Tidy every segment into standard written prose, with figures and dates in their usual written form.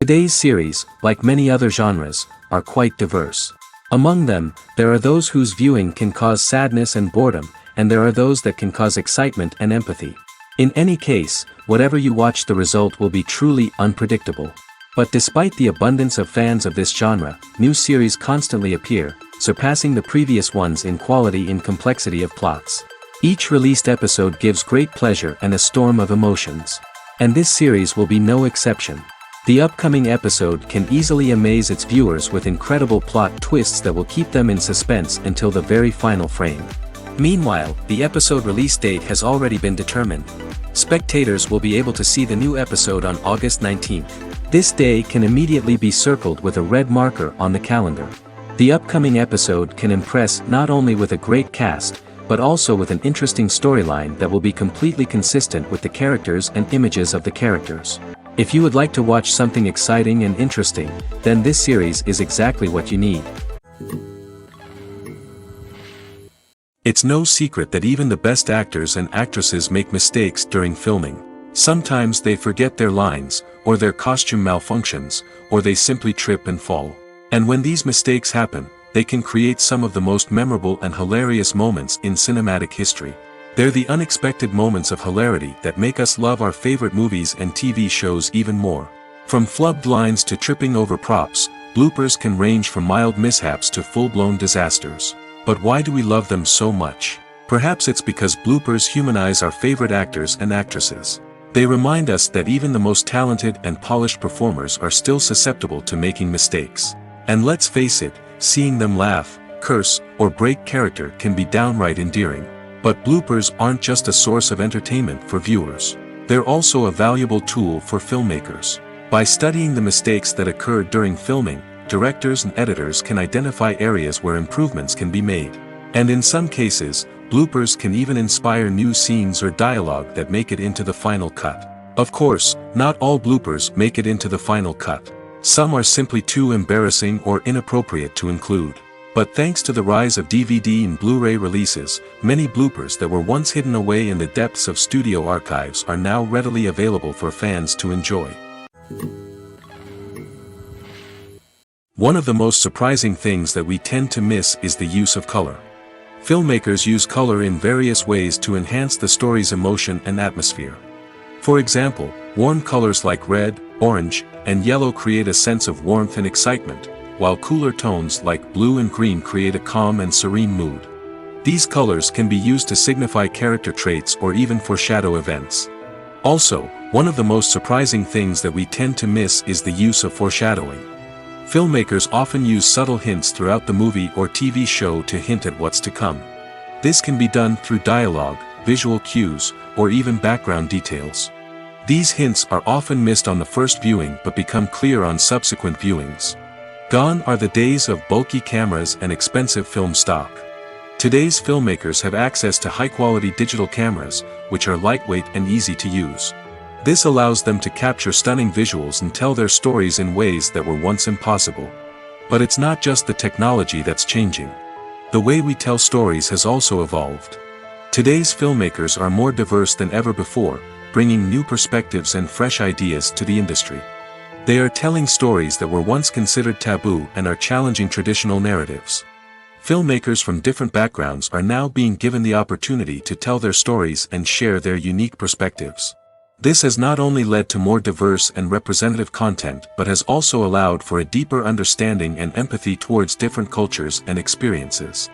Today's series, like many other genres, are quite diverse. Among them, there are those whose viewing can cause sadness and boredom, and there are those that can cause excitement and empathy. In any case, whatever you watch, the result will be truly unpredictable. But despite the abundance of fans of this genre, new series constantly appear, surpassing the previous ones in quality and complexity of plots. Each released episode gives great pleasure and a storm of emotions. And this series will be no exception. The upcoming episode can easily amaze its viewers with incredible plot twists that will keep them in suspense until the very final frame. Meanwhile, the episode release date has already been determined. Spectators will be able to see the new episode on August 19th. This day can immediately be circled with a red marker on the calendar. The upcoming episode can impress not only with a great cast, but also with an interesting storyline that will be completely consistent with the characters and images of the characters. If you would like to watch something exciting and interesting, then this series is exactly what you need. It's no secret that even the best actors and actresses make mistakes during filming. Sometimes they forget their lines, or their costume malfunctions, or they simply trip and fall. And when these mistakes happen, they can create some of the most memorable and hilarious moments in cinematic history. They're the unexpected moments of hilarity that make us love our favorite movies and TV shows even more. From flubbed lines to tripping over props, bloopers can range from mild mishaps to full-blown disasters. But why do we love them so much? Perhaps it's because bloopers humanize our favorite actors and actresses. They remind us that even the most talented and polished performers are still susceptible to making mistakes. And let's face it, seeing them laugh, curse, or break character can be downright endearing. But bloopers aren't just a source of entertainment for viewers. They're also a valuable tool for filmmakers. By studying the mistakes that occurred during filming, directors and editors can identify areas where improvements can be made. And in some cases, bloopers can even inspire new scenes or dialogue that make it into the final cut. Of course, not all bloopers make it into the final cut. Some are simply too embarrassing or inappropriate to include. But thanks to the rise of DVD and Blu-ray releases, many bloopers that were once hidden away in the depths of studio archives are now readily available for fans to enjoy. One of the most surprising things that we tend to miss is the use of color. Filmmakers use color in various ways to enhance the story's emotion and atmosphere. For example, warm colors like red, orange, and yellow create a sense of warmth and excitement, while cooler tones like blue and green create a calm and serene mood. These colors can be used to signify character traits or even foreshadow events. Also, one of the most surprising things that we tend to miss is the use of foreshadowing. Filmmakers often use subtle hints throughout the movie or TV show to hint at what's to come. This can be done through dialogue, visual cues, or even background details. These hints are often missed on the first viewing but become clear on subsequent viewings. Gone are the days of bulky cameras and expensive film stock. Today's filmmakers have access to high-quality digital cameras, which are lightweight and easy to use. This allows them to capture stunning visuals and tell their stories in ways that were once impossible. But it's not just the technology that's changing. The way we tell stories has also evolved. Today's filmmakers are more diverse than ever before, bringing new perspectives and fresh ideas to the industry. They are telling stories that were once considered taboo and are challenging traditional narratives. Filmmakers from different backgrounds are now being given the opportunity to tell their stories and share their unique perspectives. This has not only led to more diverse and representative content but has also allowed for a deeper understanding and empathy towards different cultures and experiences.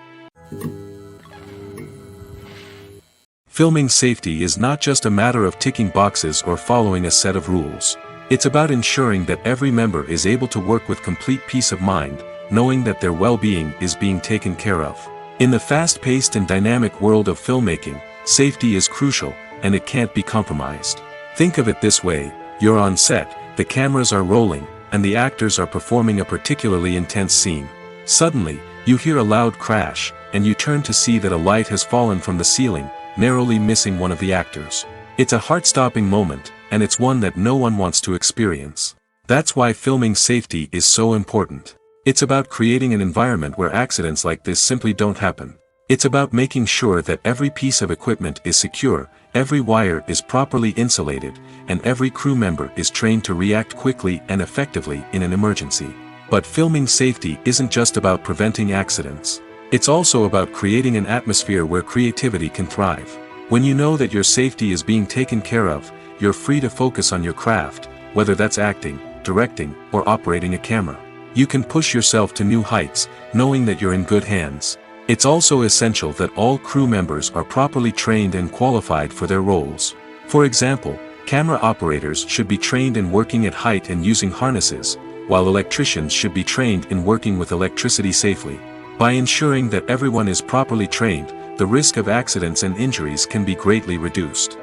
Filming safety is not just a matter of ticking boxes or following a set of rules. It's about ensuring that every member is able to work with complete peace of mind, knowing that their well-being is being taken care of. In the fast-paced and dynamic world of filmmaking, safety is crucial, and it can't be compromised. Think of it this way: you're on set, the cameras are rolling, and the actors are performing a particularly intense scene. Suddenly, you hear a loud crash, and you turn to see that a light has fallen from the ceiling, narrowly missing one of the actors. It's a heart-stopping moment, and it's one that no one wants to experience. That's why filming safety is so important. It's about creating an environment where accidents like this simply don't happen. It's about making sure that every piece of equipment is secure, every wire is properly insulated, and every crew member is trained to react quickly and effectively in an emergency. But filming safety isn't just about preventing accidents. It's also about creating an atmosphere where creativity can thrive. When you know that your safety is being taken care of, you're free to focus on your craft, whether that's acting, directing, or operating a camera. You can push yourself to new heights, knowing that you're in good hands. It's also essential that all crew members are properly trained and qualified for their roles. For example, camera operators should be trained in working at height and using harnesses, while electricians should be trained in working with electricity safely. By ensuring that everyone is properly trained, the risk of accidents and injuries can be greatly reduced.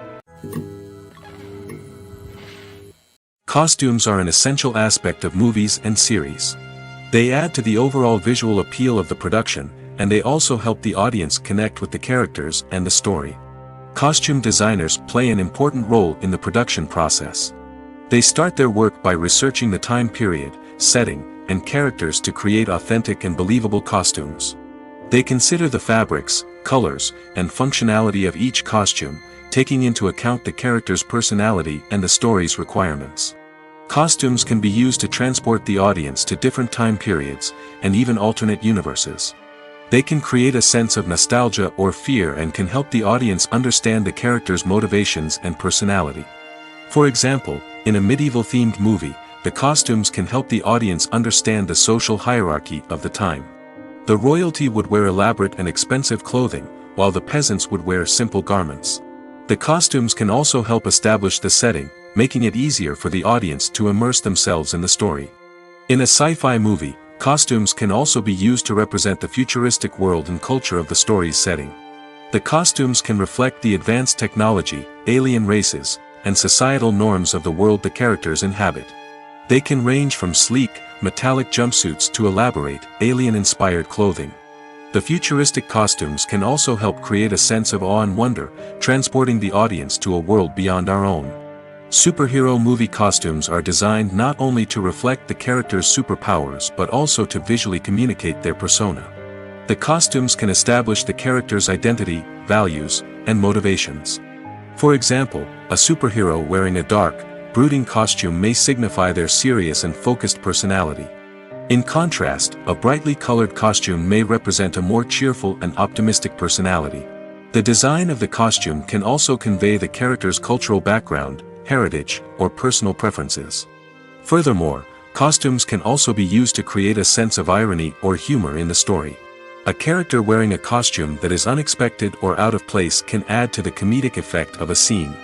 Costumes are an essential aspect of movies and series. They add to the overall visual appeal of the production, and they also help the audience connect with the characters and the story. Costume designers play an important role in the production process. They start their work by researching the time period, setting, and characters to create authentic and believable costumes. They consider the fabrics, colors, and functionality of each costume, taking into account the character's personality and the story's requirements. Costumes can be used to transport the audience to different time periods, and even alternate universes. They can create a sense of nostalgia or fear and can help the audience understand the character's motivations and personality. For example, in a medieval-themed movie, the costumes can help the audience understand the social hierarchy of the time. The royalty would wear elaborate and expensive clothing, while the peasants would wear simple garments. The costumes can also help establish the setting, making it easier for the audience to immerse themselves in the story. In a sci-fi movie, costumes can also be used to represent the futuristic world and culture of the story's setting. The costumes can reflect the advanced technology, alien races, and societal norms of the world the characters inhabit. They can range from sleek, metallic jumpsuits to elaborate, alien-inspired clothing. The futuristic costumes can also help create a sense of awe and wonder, transporting the audience to a world beyond our own. Superhero movie costumes are designed not only to reflect the character's superpowers but also to visually communicate their persona. The costumes can establish the character's identity, values, and motivations. For example, a superhero wearing a dark, brooding costume may signify their serious and focused personality. In contrast, a brightly colored costume may represent a more cheerful and optimistic personality. The design of the costume can also convey the character's cultural background, heritage, or personal preferences. Furthermore, costumes can also be used to create a sense of irony or humor in the story. A character wearing a costume that is unexpected or out of place can add to the comedic effect of a scene.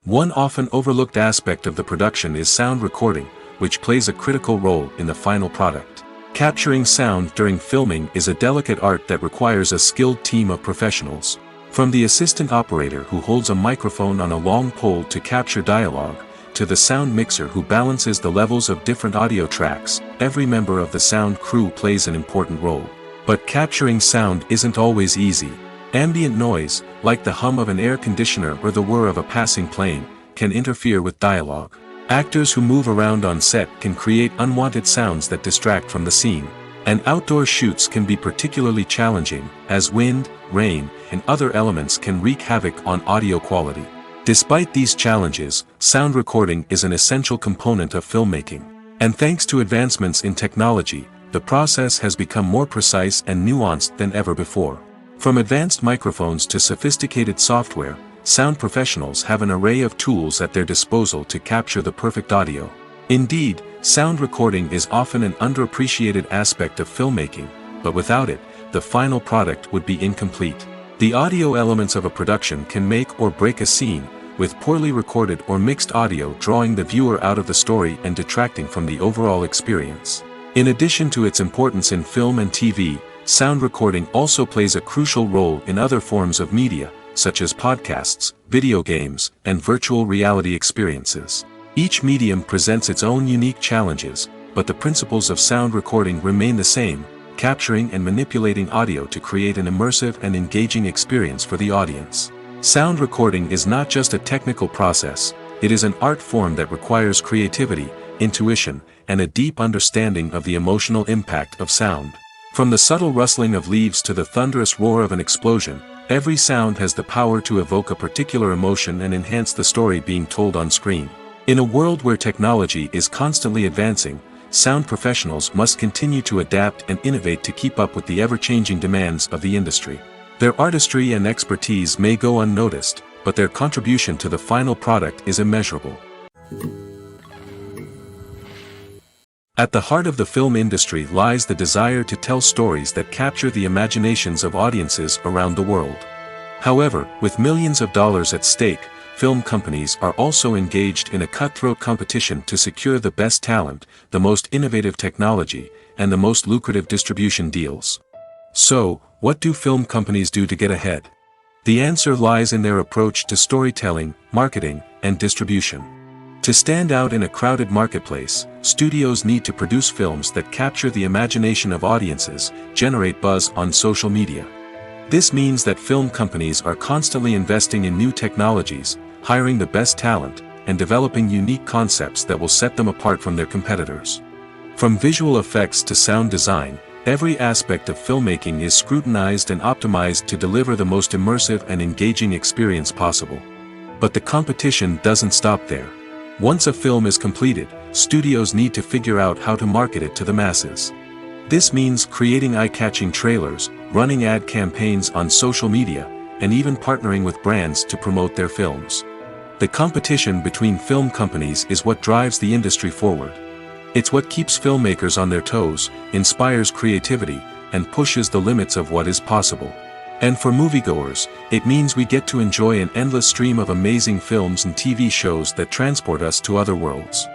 One often overlooked aspect of the production is sound recording, which plays a critical role in the final product. Capturing sound during filming is a delicate art that requires a skilled team of professionals. From the assistant operator who holds a microphone on a long pole to capture dialogue, to the sound mixer who balances the levels of different audio tracks, every member of the sound crew plays an important role. But capturing sound isn't always easy. Ambient noise, like the hum of an air conditioner or the whir of a passing plane, can interfere with dialogue. Actors who move around on set can create unwanted sounds that distract from the scene. And outdoor shoots can be particularly challenging, as wind, rain, and other elements can wreak havoc on audio quality. Despite these challenges, sound recording is an essential component of filmmaking. And thanks to advancements in technology, the process has become more precise and nuanced than ever before. From advanced microphones to sophisticated software, sound professionals have an array of tools at their disposal to capture the perfect audio. Indeed, sound recording is often an underappreciated aspect of filmmaking, but without it, the final product would be incomplete. The audio elements of a production can make or break a scene, with poorly recorded or mixed audio drawing the viewer out of the story and detracting from the overall experience. In addition to its importance in film and TV, sound recording also plays a crucial role in other forms of media, such as podcasts, video games, and virtual reality experiences. Each medium presents its own unique challenges, but the principles of sound recording remain the same, capturing and manipulating audio to create an immersive and engaging experience for the audience. Sound recording is not just a technical process, it is an art form that requires creativity, intuition, and a deep understanding of the emotional impact of sound. From the subtle rustling of leaves to the thunderous roar of an explosion, every sound has the power to evoke a particular emotion and enhance the story being told on screen. In a world where technology is constantly advancing, sound professionals must continue to adapt and innovate to keep up with the ever-changing demands of the industry. Their artistry and expertise may go unnoticed, but their contribution to the final product is immeasurable. At the heart of the film industry lies the desire to tell stories that capture the imaginations of audiences around the world. However, with millions of dollars at stake, film companies are also engaged in a cutthroat competition to secure the best talent, the most innovative technology, and the most lucrative distribution deals. So, what do film companies do to get ahead? The answer lies in their approach to storytelling, marketing, and distribution. To stand out in a crowded marketplace, studios need to produce films that capture the imagination of audiences, generate buzz on social media. This means that film companies are constantly investing in new technologies, hiring the best talent, and developing unique concepts that will set them apart from their competitors. From visual effects to sound design, every aspect of filmmaking is scrutinized and optimized to deliver the most immersive and engaging experience possible. But the competition doesn't stop there. Once a film is completed, studios need to figure out how to market it to the masses. This means creating eye-catching trailers, running ad campaigns on social media, and even partnering with brands to promote their films. The competition between film companies is what drives the industry forward. It's what keeps filmmakers on their toes, inspires creativity, and pushes the limits of what is possible. And for moviegoers, it means we get to enjoy an endless stream of amazing films and TV shows that transport us to other worlds.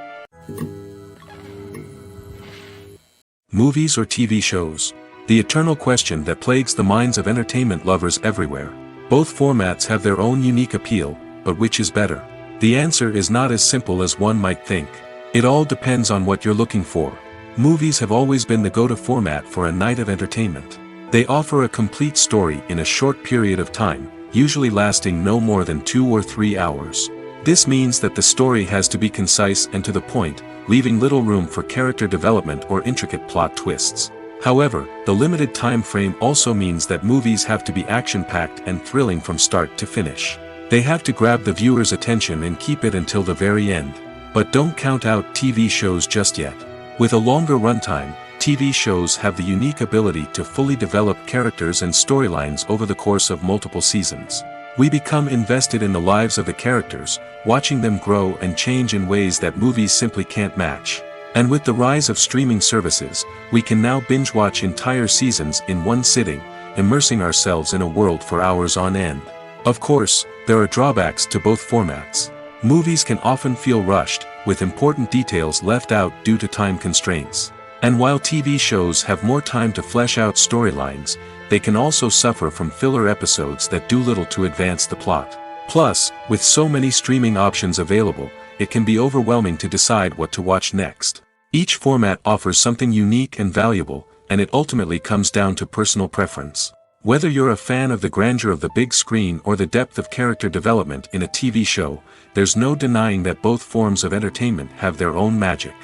Movies or TV shows? The eternal question that plagues the minds of entertainment lovers everywhere. Both formats have their own unique appeal, but which is better? The answer is not as simple as one might think. It all depends on what you're looking for. Movies have always been the go-to format for a night of entertainment. They offer a complete story in a short period of time, usually lasting no more than 2 or 3 hours. This means that the story has to be concise and to the point, leaving little room for character development or intricate plot twists. However, the limited time frame also means that movies have to be action-packed and thrilling from start to finish. They have to grab the viewer's attention and keep it until the very end. But don't count out TV shows just yet. With a longer runtime, TV shows have the unique ability to fully develop characters and storylines over the course of multiple seasons. We become invested in the lives of the characters, watching them grow and change in ways that movies simply can't match. And with the rise of streaming services, we can now binge-watch entire seasons in one sitting, immersing ourselves in a world for hours on end. Of course, there are drawbacks to both formats. Movies can often feel rushed, with important details left out due to time constraints. And while TV shows have more time to flesh out storylines, they can also suffer from filler episodes that do little to advance the plot. Plus, with so many streaming options available, it can be overwhelming to decide what to watch next. Each format offers something unique and valuable, and it ultimately comes down to personal preference. Whether you're a fan of the grandeur of the big screen or the depth of character development in a TV show, there's no denying that both forms of entertainment have their own magic.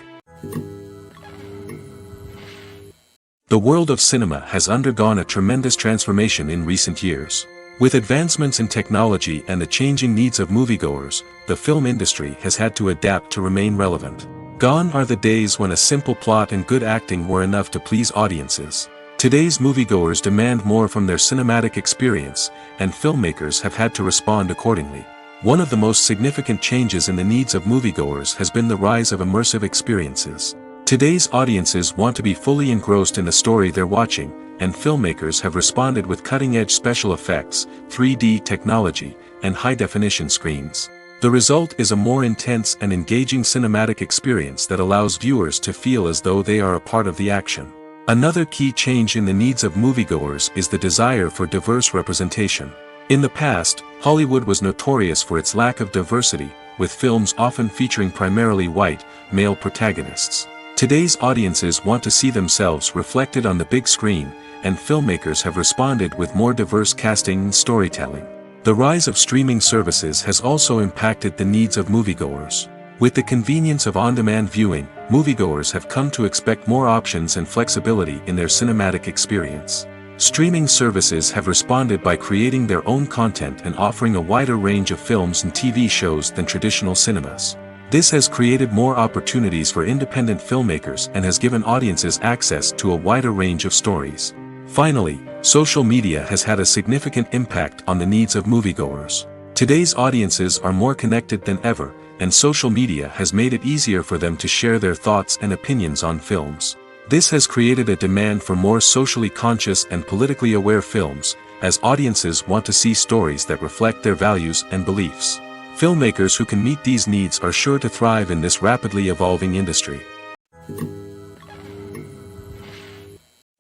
The world of cinema has undergone a tremendous transformation in recent years. With advancements in technology and the changing needs of moviegoers, the film industry has had to adapt to remain relevant. Gone are the days when a simple plot and good acting were enough to please audiences. Today's moviegoers demand more from their cinematic experience, and filmmakers have had to respond accordingly. One of the most significant changes in the needs of moviegoers has been the rise of immersive experiences. Today's audiences want to be fully engrossed in the story they're watching, and filmmakers have responded with cutting-edge special effects, 3D technology, and high-definition screens. The result is a more intense and engaging cinematic experience that allows viewers to feel as though they are a part of the action. Another key change in the needs of moviegoers is the desire for diverse representation. In the past, Hollywood was notorious for its lack of diversity, with films often featuring primarily white, male protagonists. Today's audiences want to see themselves reflected on the big screen, and filmmakers have responded with more diverse casting and storytelling. The rise of streaming services has also impacted the needs of moviegoers. With the convenience of on-demand viewing, moviegoers have come to expect more options and flexibility in their cinematic experience. Streaming services have responded by creating their own content and offering a wider range of films and TV shows than traditional cinemas. This has created more opportunities for independent filmmakers and has given audiences access to a wider range of stories. Finally, social media has had a significant impact on the needs of moviegoers. Today's audiences are more connected than ever, and social media has made it easier for them to share their thoughts and opinions on films. This has created a demand for more socially conscious and politically aware films, as audiences want to see stories that reflect their values and beliefs. Filmmakers who can meet these needs are sure to thrive in this rapidly evolving industry.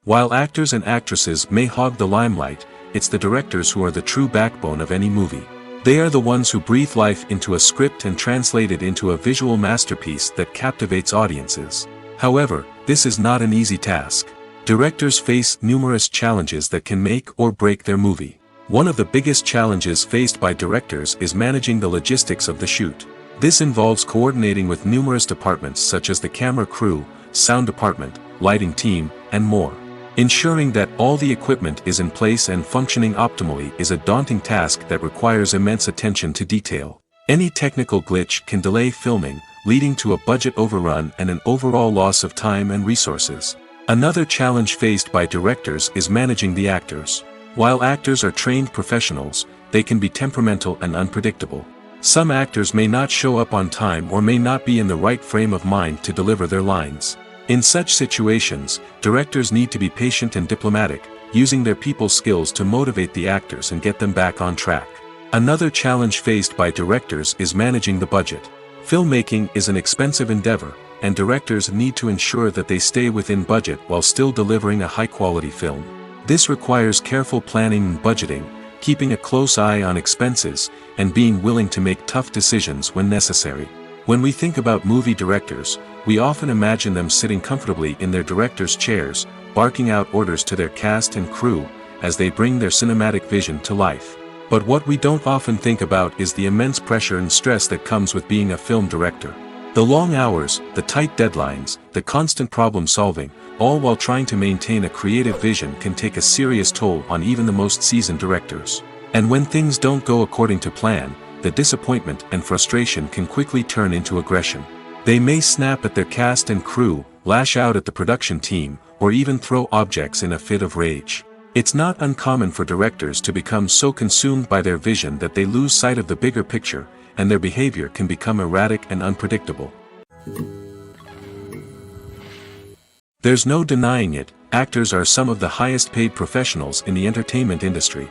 While actors and actresses may hog the limelight, it's the directors who are the true backbone of any movie. They are the ones who breathe life into a script and translate it into a visual masterpiece that captivates audiences. However, this is not an easy task. Directors face numerous challenges that can make or break their movie. One of the biggest challenges faced by directors is managing the logistics of the shoot. This involves coordinating with numerous departments such as the camera crew, sound department, lighting team, and more. Ensuring that all the equipment is in place and functioning optimally is a daunting task that requires immense attention to detail. Any technical glitch can delay filming, leading to a budget overrun and an overall loss of time and resources. Another challenge faced by directors is managing the actors. While actors are trained professionals, they can be temperamental and unpredictable. Some actors may not show up on time or may not be in the right frame of mind to deliver their lines. In such situations, directors need to be patient and diplomatic, using their people skills to motivate the actors and get them back on track. Another challenge faced by directors is managing the budget. Filmmaking is an expensive endeavor, and directors need to ensure that they stay within budget while still delivering a high-quality film. This requires careful planning and budgeting, keeping a close eye on expenses, and being willing to make tough decisions when necessary. When we think about movie directors, we often imagine them sitting comfortably in their director's chairs, barking out orders to their cast and crew, as they bring their cinematic vision to life. But what we don't often think about is the immense pressure and stress that comes with being a film director. The long hours, the tight deadlines, the constant problem solving, all while trying to maintain a creative vision can take a serious toll on even the most seasoned directors. And when things don't go according to plan, the disappointment and frustration can quickly turn into aggression. They may snap at their cast and crew, lash out at the production team, or even throw objects in a fit of rage. It's not uncommon for directors to become so consumed by their vision that they lose sight of the bigger picture, and their behavior can become erratic and unpredictable. There's no denying it, actors are some of the highest paid professionals in the entertainment industry.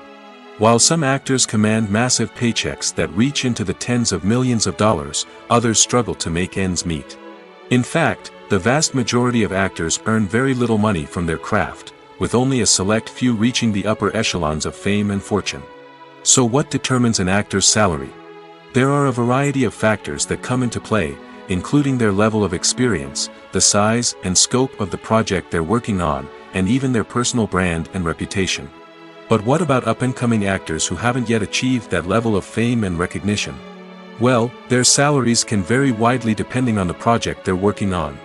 While some actors command massive paychecks that reach into the tens of millions of dollars, others struggle to make ends meet. In fact, the vast majority of actors earn very little money from their craft, with only a select few reaching the upper echelons of fame and fortune. So what determines an actor's salary? There are a variety of factors that come into play, including their level of experience, the size and scope of the project they're working on, and even their personal brand and reputation. But what about up-and-coming actors who haven't yet achieved that level of fame and recognition? Well, their salaries can vary widely depending on the project they're working on.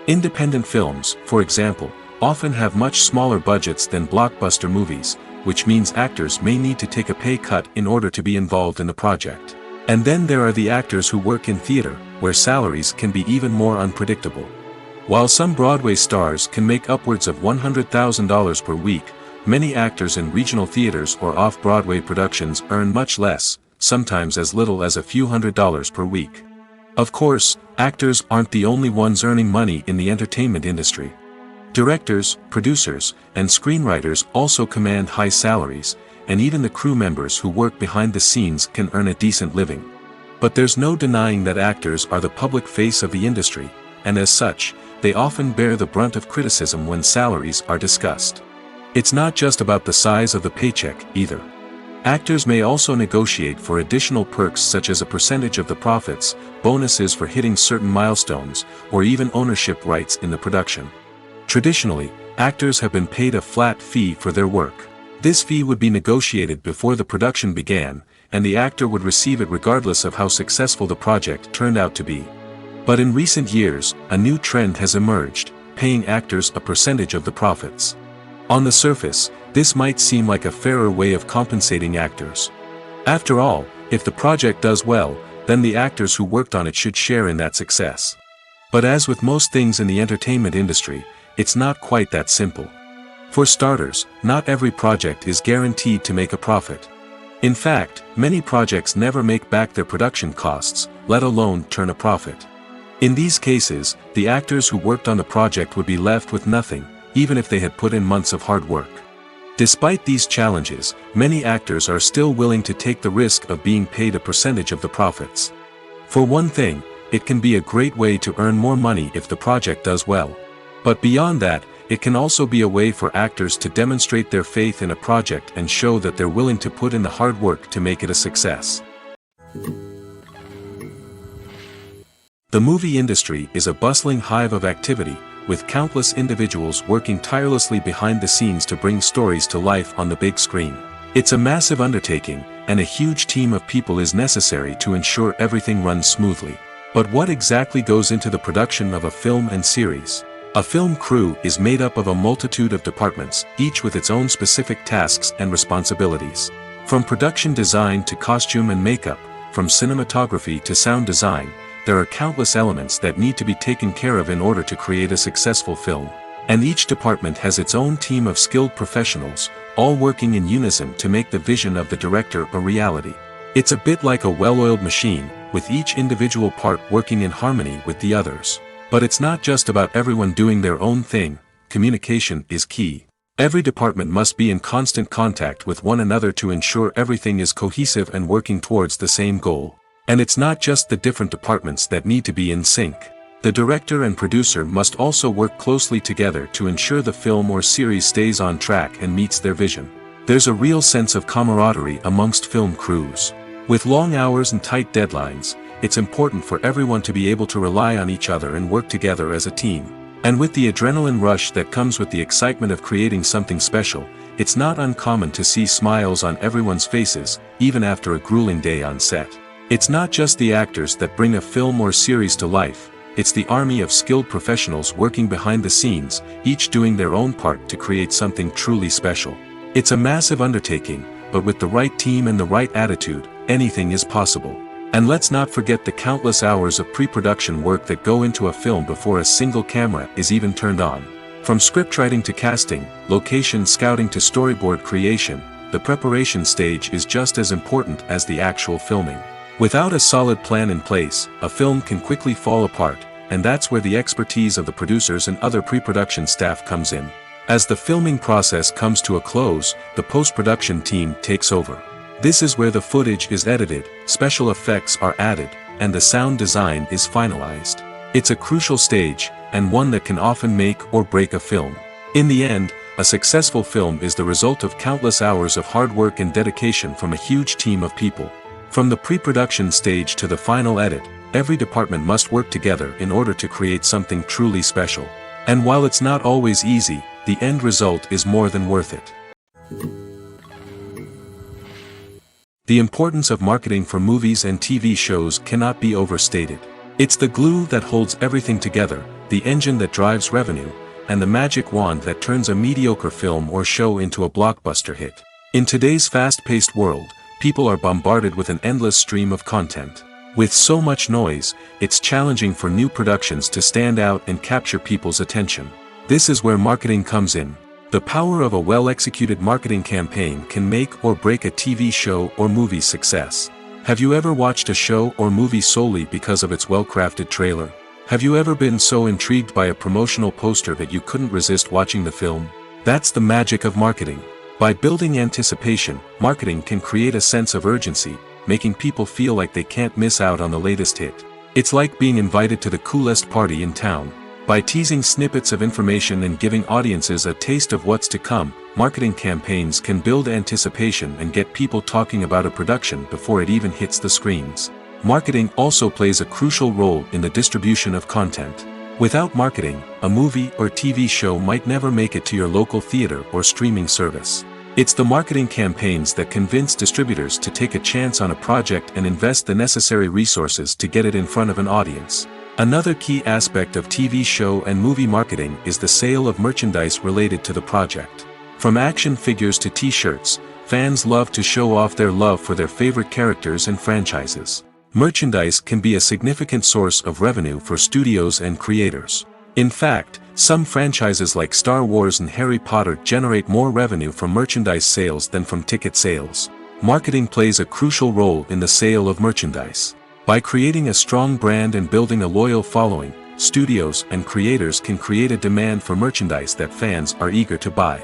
Independent films, for example, often have much smaller budgets than blockbuster movies, which means actors may need to take a pay cut in order to be involved in the project. And then there are the actors who work in theater, where salaries can be even more unpredictable. While some Broadway stars can make upwards of $100,000 per week, many actors in regional theaters or off-Broadway productions earn much less, sometimes as little as a few $100s per week. Of course, actors aren't the only ones earning money in the entertainment industry. Directors, producers, and screenwriters also command high salaries, and even the crew members who work behind the scenes can earn a decent living. But there's no denying that actors are the public face of the industry, and as such, they often bear the brunt of criticism when salaries are discussed. It's not just about the size of the paycheck, either. Actors may also negotiate for additional perks such as a percentage of the profits, bonuses for hitting certain milestones, or even ownership rights in the production. Traditionally, actors have been paid a flat fee for their work. This fee would be negotiated before the production began, and the actor would receive it regardless of how successful the project turned out to be. But in recent years, a new trend has emerged, paying actors a percentage of the profits. On the surface, this might seem like a fairer way of compensating actors. After all, if the project does well, then the actors who worked on it should share in that success. But as with most things in the entertainment industry, it's not quite that simple. For starters, not every project is guaranteed to make a profit. In fact, many projects never make back their production costs, let alone turn a profit. In these cases, the actors who worked on the project would be left with nothing, even if they had put in months of hard work. Despite these challenges, many actors are still willing to take the risk of being paid a percentage of the profits. For one thing, it can be a great way to earn more money if the project does well. But beyond that, it can also be a way for actors to demonstrate their faith in a project and show that they're willing to put in the hard work to make it a success. The movie industry is a bustling hive of activity, with countless individuals working tirelessly behind the scenes to bring stories to life on the big screen. It's a massive undertaking, and a huge team of people is necessary to ensure everything runs smoothly. But what exactly goes into the production of a film and series? A film crew is made up of a multitude of departments, each with its own specific tasks and responsibilities. From production design to costume and makeup, from cinematography to sound design, there are countless elements that need to be taken care of in order to create a successful film. And each department has its own team of skilled professionals, all working in unison to make the vision of the director a reality. It's a bit like a well-oiled machine, with each individual part working in harmony with the others. But it's not just about everyone doing their own thing, communication is key. Every department must be in constant contact with one another to ensure everything is cohesive and working towards the same goal. And it's not just the different departments that need to be in sync. The director and producer must also work closely together to ensure the film or series stays on track and meets their vision. There's a real sense of camaraderie amongst film crews. With long hours and tight deadlines, it's important for everyone to be able to rely on each other and work together as a team. And with the adrenaline rush that comes with the excitement of creating something special, it's not uncommon to see smiles on everyone's faces, even after a grueling day on set. It's not just the actors that bring a film or series to life, it's the army of skilled professionals working behind the scenes, each doing their own part to create something truly special. It's a massive undertaking, but with the right team and the right attitude, anything is possible. And let's not forget the countless hours of pre-production work that go into a film before a single camera is even turned on. From scriptwriting to casting, location scouting to storyboard creation, the preparation stage is just as important as the actual filming. Without a solid plan in place, a film can quickly fall apart, and that's where the expertise of the producers and other pre-production staff comes in. As the filming process comes to a close, the post-production team takes over. This is where the footage is edited, special effects are added, and the sound design is finalized. It's a crucial stage, and one that can often make or break a film. In the end, a successful film is the result of countless hours of hard work and dedication from a huge team of people. From the pre-production stage to the final edit, every department must work together in order to create something truly special. And while it's not always easy, the end result is more than worth it. The importance of marketing for movies and TV shows cannot be overstated. It's the glue that holds everything together, the engine that drives revenue, and the magic wand that turns a mediocre film or show into a blockbuster hit. In today's fast-paced world, people are bombarded with an endless stream of content. With so much noise, it's challenging for new productions to stand out and capture people's attention. This is where marketing comes in. The power of a well-executed marketing campaign can make or break a TV show or movie's success. Have you ever watched a show or movie solely because of its well-crafted trailer? Have you ever been so intrigued by a promotional poster that you couldn't resist watching the film? That's the magic of marketing. By building anticipation, marketing can create a sense of urgency, making people feel like they can't miss out on the latest hit. It's like being invited to the coolest party in town. By teasing snippets of information and giving audiences a taste of what's to come, marketing campaigns can build anticipation and get people talking about a production before it even hits the screens. Marketing also plays a crucial role in the distribution of content. Without marketing, a movie or TV show might never make it to your local theater or streaming service. It's the marketing campaigns that convince distributors to take a chance on a project and invest the necessary resources to get it in front of an audience. Another key aspect of TV show and movie marketing is the sale of merchandise related to the project. From action figures to t-shirts, fans love to show off their love for their favorite characters and franchises. Merchandise can be a significant source of revenue for studios and creators. In fact, some franchises like Star Wars and Harry Potter generate more revenue from merchandise sales than from ticket sales. Marketing plays a crucial role in the sale of merchandise. By creating a strong brand and building a loyal following, studios and creators can create a demand for merchandise that fans are eager to buy.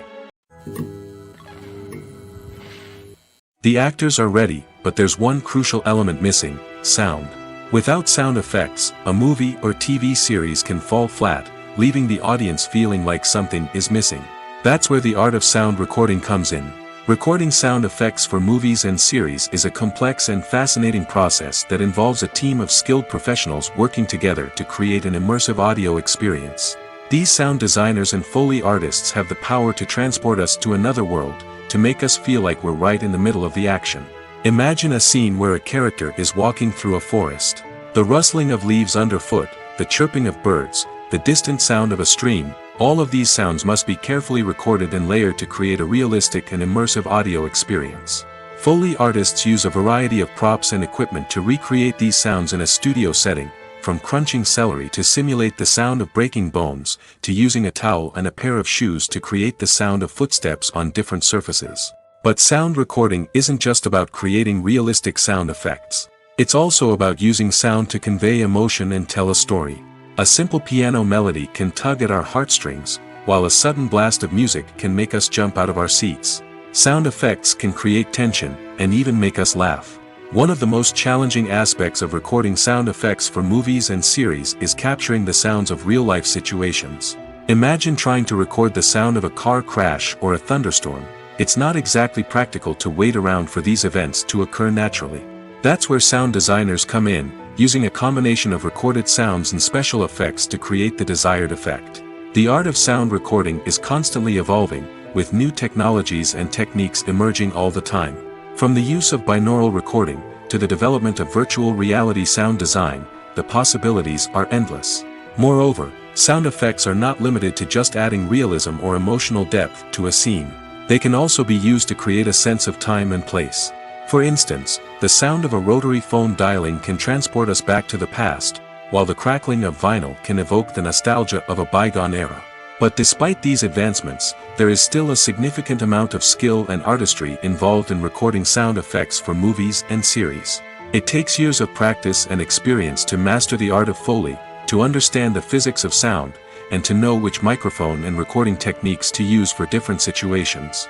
The actors are ready, but there's one crucial element missing: sound. Without sound effects, a movie or TV series can fall flat, leaving the audience feeling like something is missing. That's where the art of sound recording comes in. Recording sound effects for movies and series is a complex and fascinating process that involves a team of skilled professionals working together to create an immersive audio experience. These sound designers and Foley artists have the power to transport us to another world, to make us feel like we're right in the middle of the action. Imagine a scene where a character is walking through a forest. The rustling of leaves underfoot, the chirping of birds, the distant sound of a stream, all of these sounds must be carefully recorded and layered to create a realistic and immersive audio experience. Foley artists use a variety of props and equipment to recreate these sounds in a studio setting, from crunching celery to simulate the sound of breaking bones, to using a towel and a pair of shoes to create the sound of footsteps on different surfaces. But sound recording isn't just about creating realistic sound effects. It's also about using sound to convey emotion and tell a story. A simple piano melody can tug at our heartstrings, while a sudden blast of music can make us jump out of our seats. Sound effects can create tension, and even make us laugh. One of the most challenging aspects of recording sound effects for movies and series is capturing the sounds of real-life situations. Imagine trying to record the sound of a car crash or a thunderstorm. It's not exactly practical to wait around for these events to occur naturally. That's where sound designers come in, using a combination of recorded sounds and special effects to create the desired effect. The art of sound recording is constantly evolving, with new technologies and techniques emerging all the time. From the use of binaural recording, to the development of virtual reality sound design, the possibilities are endless. Moreover, sound effects are not limited to just adding realism or emotional depth to a scene. They can also be used to create a sense of time and place. For instance, the sound of a rotary phone dialing can transport us back to the past, while the crackling of vinyl can evoke the nostalgia of a bygone era. But despite these advancements, there is still a significant amount of skill and artistry involved in recording sound effects for movies and series. It takes years of practice and experience to master the art of Foley, to understand the physics of sound, and to know which microphone and recording techniques to use for different situations.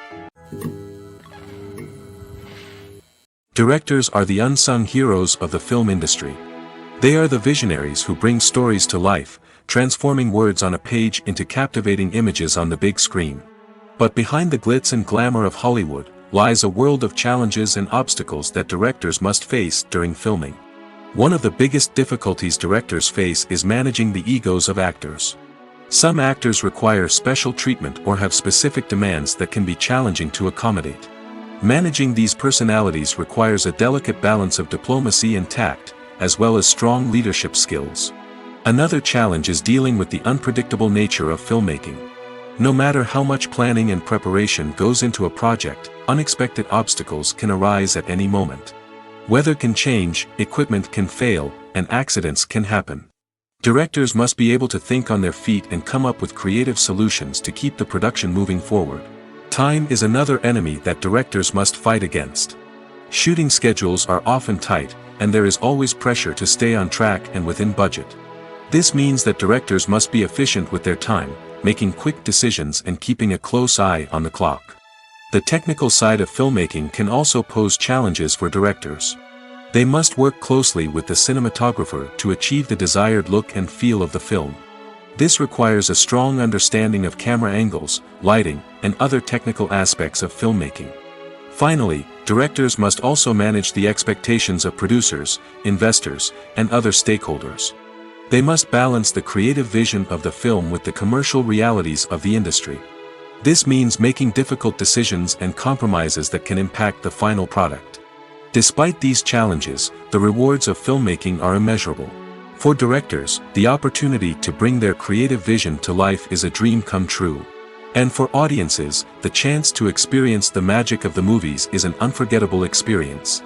Directors are the unsung heroes of the film industry. They are the visionaries who bring stories to life, transforming words on a page into captivating images on the big screen. But behind the glitz and glamour of Hollywood, lies a world of challenges and obstacles that directors must face during filming. One of the biggest difficulties directors face is managing the egos of actors. Some actors require special treatment or have specific demands that can be challenging to accommodate. Managing these personalities requires a delicate balance of diplomacy and tact, as well as strong leadership skills. Another challenge is dealing with the unpredictable nature of filmmaking. No matter how much planning and preparation goes into a project, unexpected obstacles can arise at any moment. Weather can change, equipment can fail, and accidents can happen. Directors must be able to think on their feet and come up with creative solutions to keep the production moving forward. Time is another enemy that directors must fight against. Shooting schedules are often tight, and there is always pressure to stay on track and within budget. This means that directors must be efficient with their time, making quick decisions and keeping a close eye on the clock. The technical side of filmmaking can also pose challenges for directors. They must work closely with the cinematographer to achieve the desired look and feel of the film. This requires a strong understanding of camera angles, lighting, and other technical aspects of filmmaking. Finally, directors must also manage the expectations of producers, investors, and other stakeholders. They must balance the creative vision of the film with the commercial realities of the industry. This means making difficult decisions and compromises that can impact the final product. Despite these challenges, the rewards of filmmaking are immeasurable. For directors, the opportunity to bring their creative vision to life is a dream come true. And for audiences, the chance to experience the magic of the movies is an unforgettable experience.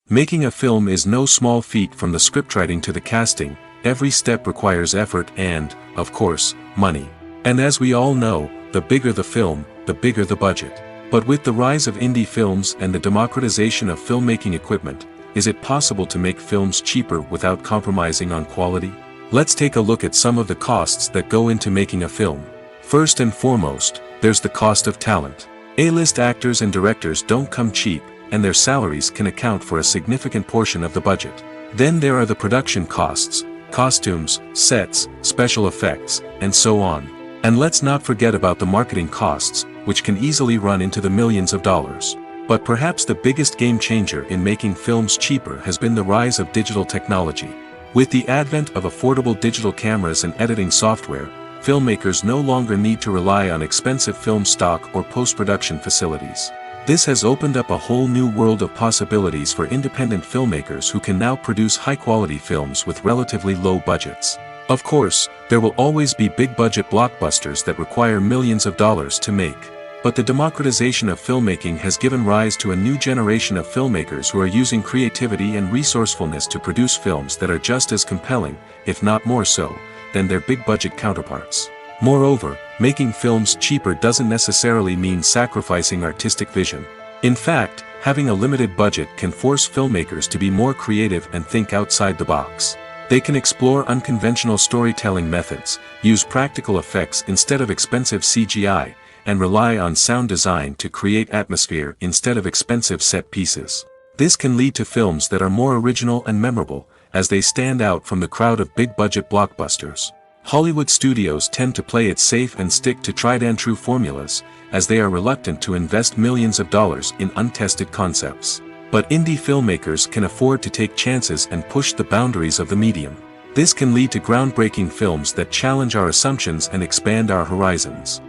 Making a film is no small feat. From the scriptwriting to the casting, every step requires effort and, of course, money. And as we all know, the bigger the film, the bigger the budget. But with the rise of indie films and the democratization of filmmaking equipment, is it possible to make films cheaper without compromising on quality? Let's take a look at some of the costs that go into making a film. First and foremost, there's the cost of talent. A-list actors and directors don't come cheap, and their salaries can account for a significant portion of the budget. Then there are the production costs, costumes, sets, special effects, and so on. And let's not forget about the marketing costs, which can easily run into the millions of dollars. But perhaps the biggest game changer in making films cheaper has been the rise of digital technology. With the advent of affordable digital cameras and editing software, filmmakers no longer need to rely on expensive film stock or post-production facilities. This has opened up a whole new world of possibilities for independent filmmakers who can now produce high-quality films with relatively low budgets. Of course, there will always be big-budget blockbusters that require millions of dollars to make. But the democratization of filmmaking has given rise to a new generation of filmmakers who are using creativity and resourcefulness to produce films that are just as compelling, if not more so, than their big-budget counterparts. Moreover, making films cheaper doesn't necessarily mean sacrificing artistic vision. In fact, having a limited budget can force filmmakers to be more creative and think outside the box. They can explore unconventional storytelling methods, use practical effects instead of expensive CGI, and rely on sound design to create atmosphere instead of expensive set pieces. This can lead to films that are more original and memorable, as they stand out from the crowd of big-budget blockbusters. Hollywood studios tend to play it safe and stick to tried-and-true formulas, as they are reluctant to invest millions of dollars in untested concepts. But indie filmmakers can afford to take chances and push the boundaries of the medium. This can lead to groundbreaking films that challenge our assumptions and expand our horizons.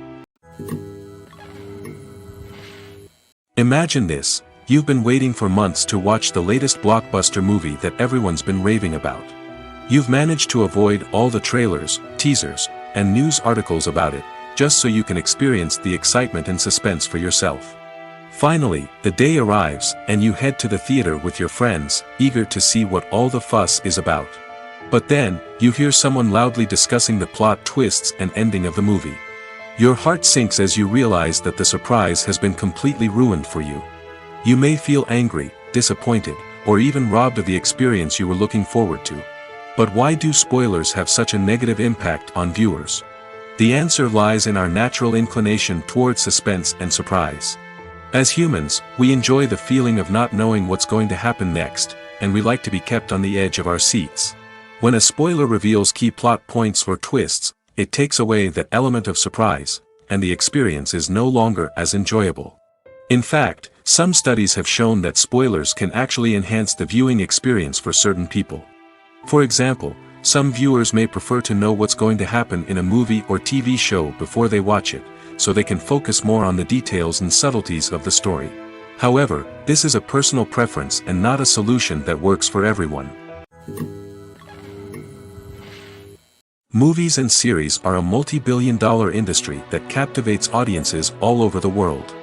Imagine this: you've been waiting for months to watch the latest blockbuster movie that everyone's been raving about. You've managed to avoid all the trailers, teasers, and news articles about it, just so you can experience the excitement and suspense for yourself. Finally, the day arrives, and you head to the theater with your friends, eager to see what all the fuss is about. But then, you hear someone loudly discussing the plot twists and ending of the movie. Your heart sinks as you realize that the surprise has been completely ruined for you. You may feel angry, disappointed, or even robbed of the experience you were looking forward to. But why do spoilers have such a negative impact on viewers? The answer lies in our natural inclination towards suspense and surprise. As humans, we enjoy the feeling of not knowing what's going to happen next, and we like to be kept on the edge of our seats. When a spoiler reveals key plot points or twists, it takes away that element of surprise, and the experience is no longer as enjoyable. In fact, some studies have shown that spoilers can actually enhance the viewing experience for certain people. For example, some viewers may prefer to know what's going to happen in a movie or TV show before they watch it, so they can focus more on the details and subtleties of the story. However, this is a personal preference and not a solution that works for everyone. Movies and series are a multi-billion-dollar industry that captivates audiences all over the world.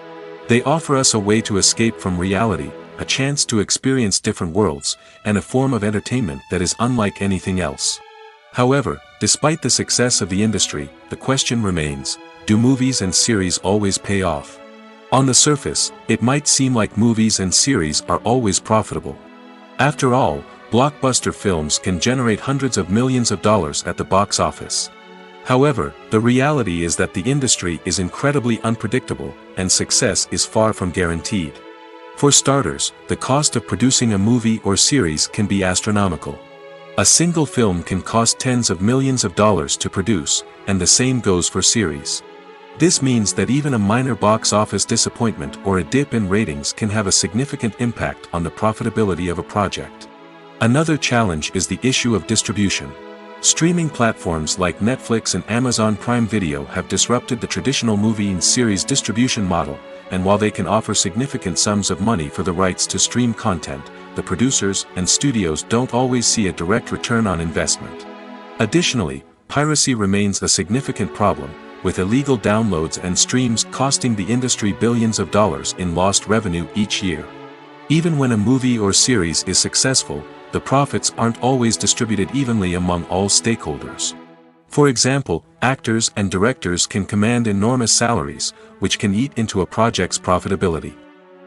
They offer us a way to escape from reality, a chance to experience different worlds, and a form of entertainment that is unlike anything else. However, despite the success of the industry, the question remains: do movies and series always pay off? On the surface, it might seem like movies and series are always profitable. After all, blockbuster films can generate hundreds of millions of dollars at the box office. However, the reality is that the industry is incredibly unpredictable, and success is far from guaranteed. For starters, the cost of producing a movie or series can be astronomical. A single film can cost tens of millions of dollars to produce, and the same goes for series. This means that even a minor box office disappointment or a dip in ratings can have a significant impact on the profitability of a project. Another challenge is the issue of distribution. Streaming platforms like Netflix and Amazon Prime Video have disrupted the traditional movie and series distribution model, and while they can offer significant sums of money for the rights to stream content, the producers and studios don't always see a direct return on investment. Additionally, piracy remains a significant problem, with illegal downloads and streams costing the industry billions of dollars in lost revenue each year. Even when a movie or series is successful, the profits aren't always distributed evenly among all stakeholders. For example, actors and directors can command enormous salaries, which can eat into a project's profitability.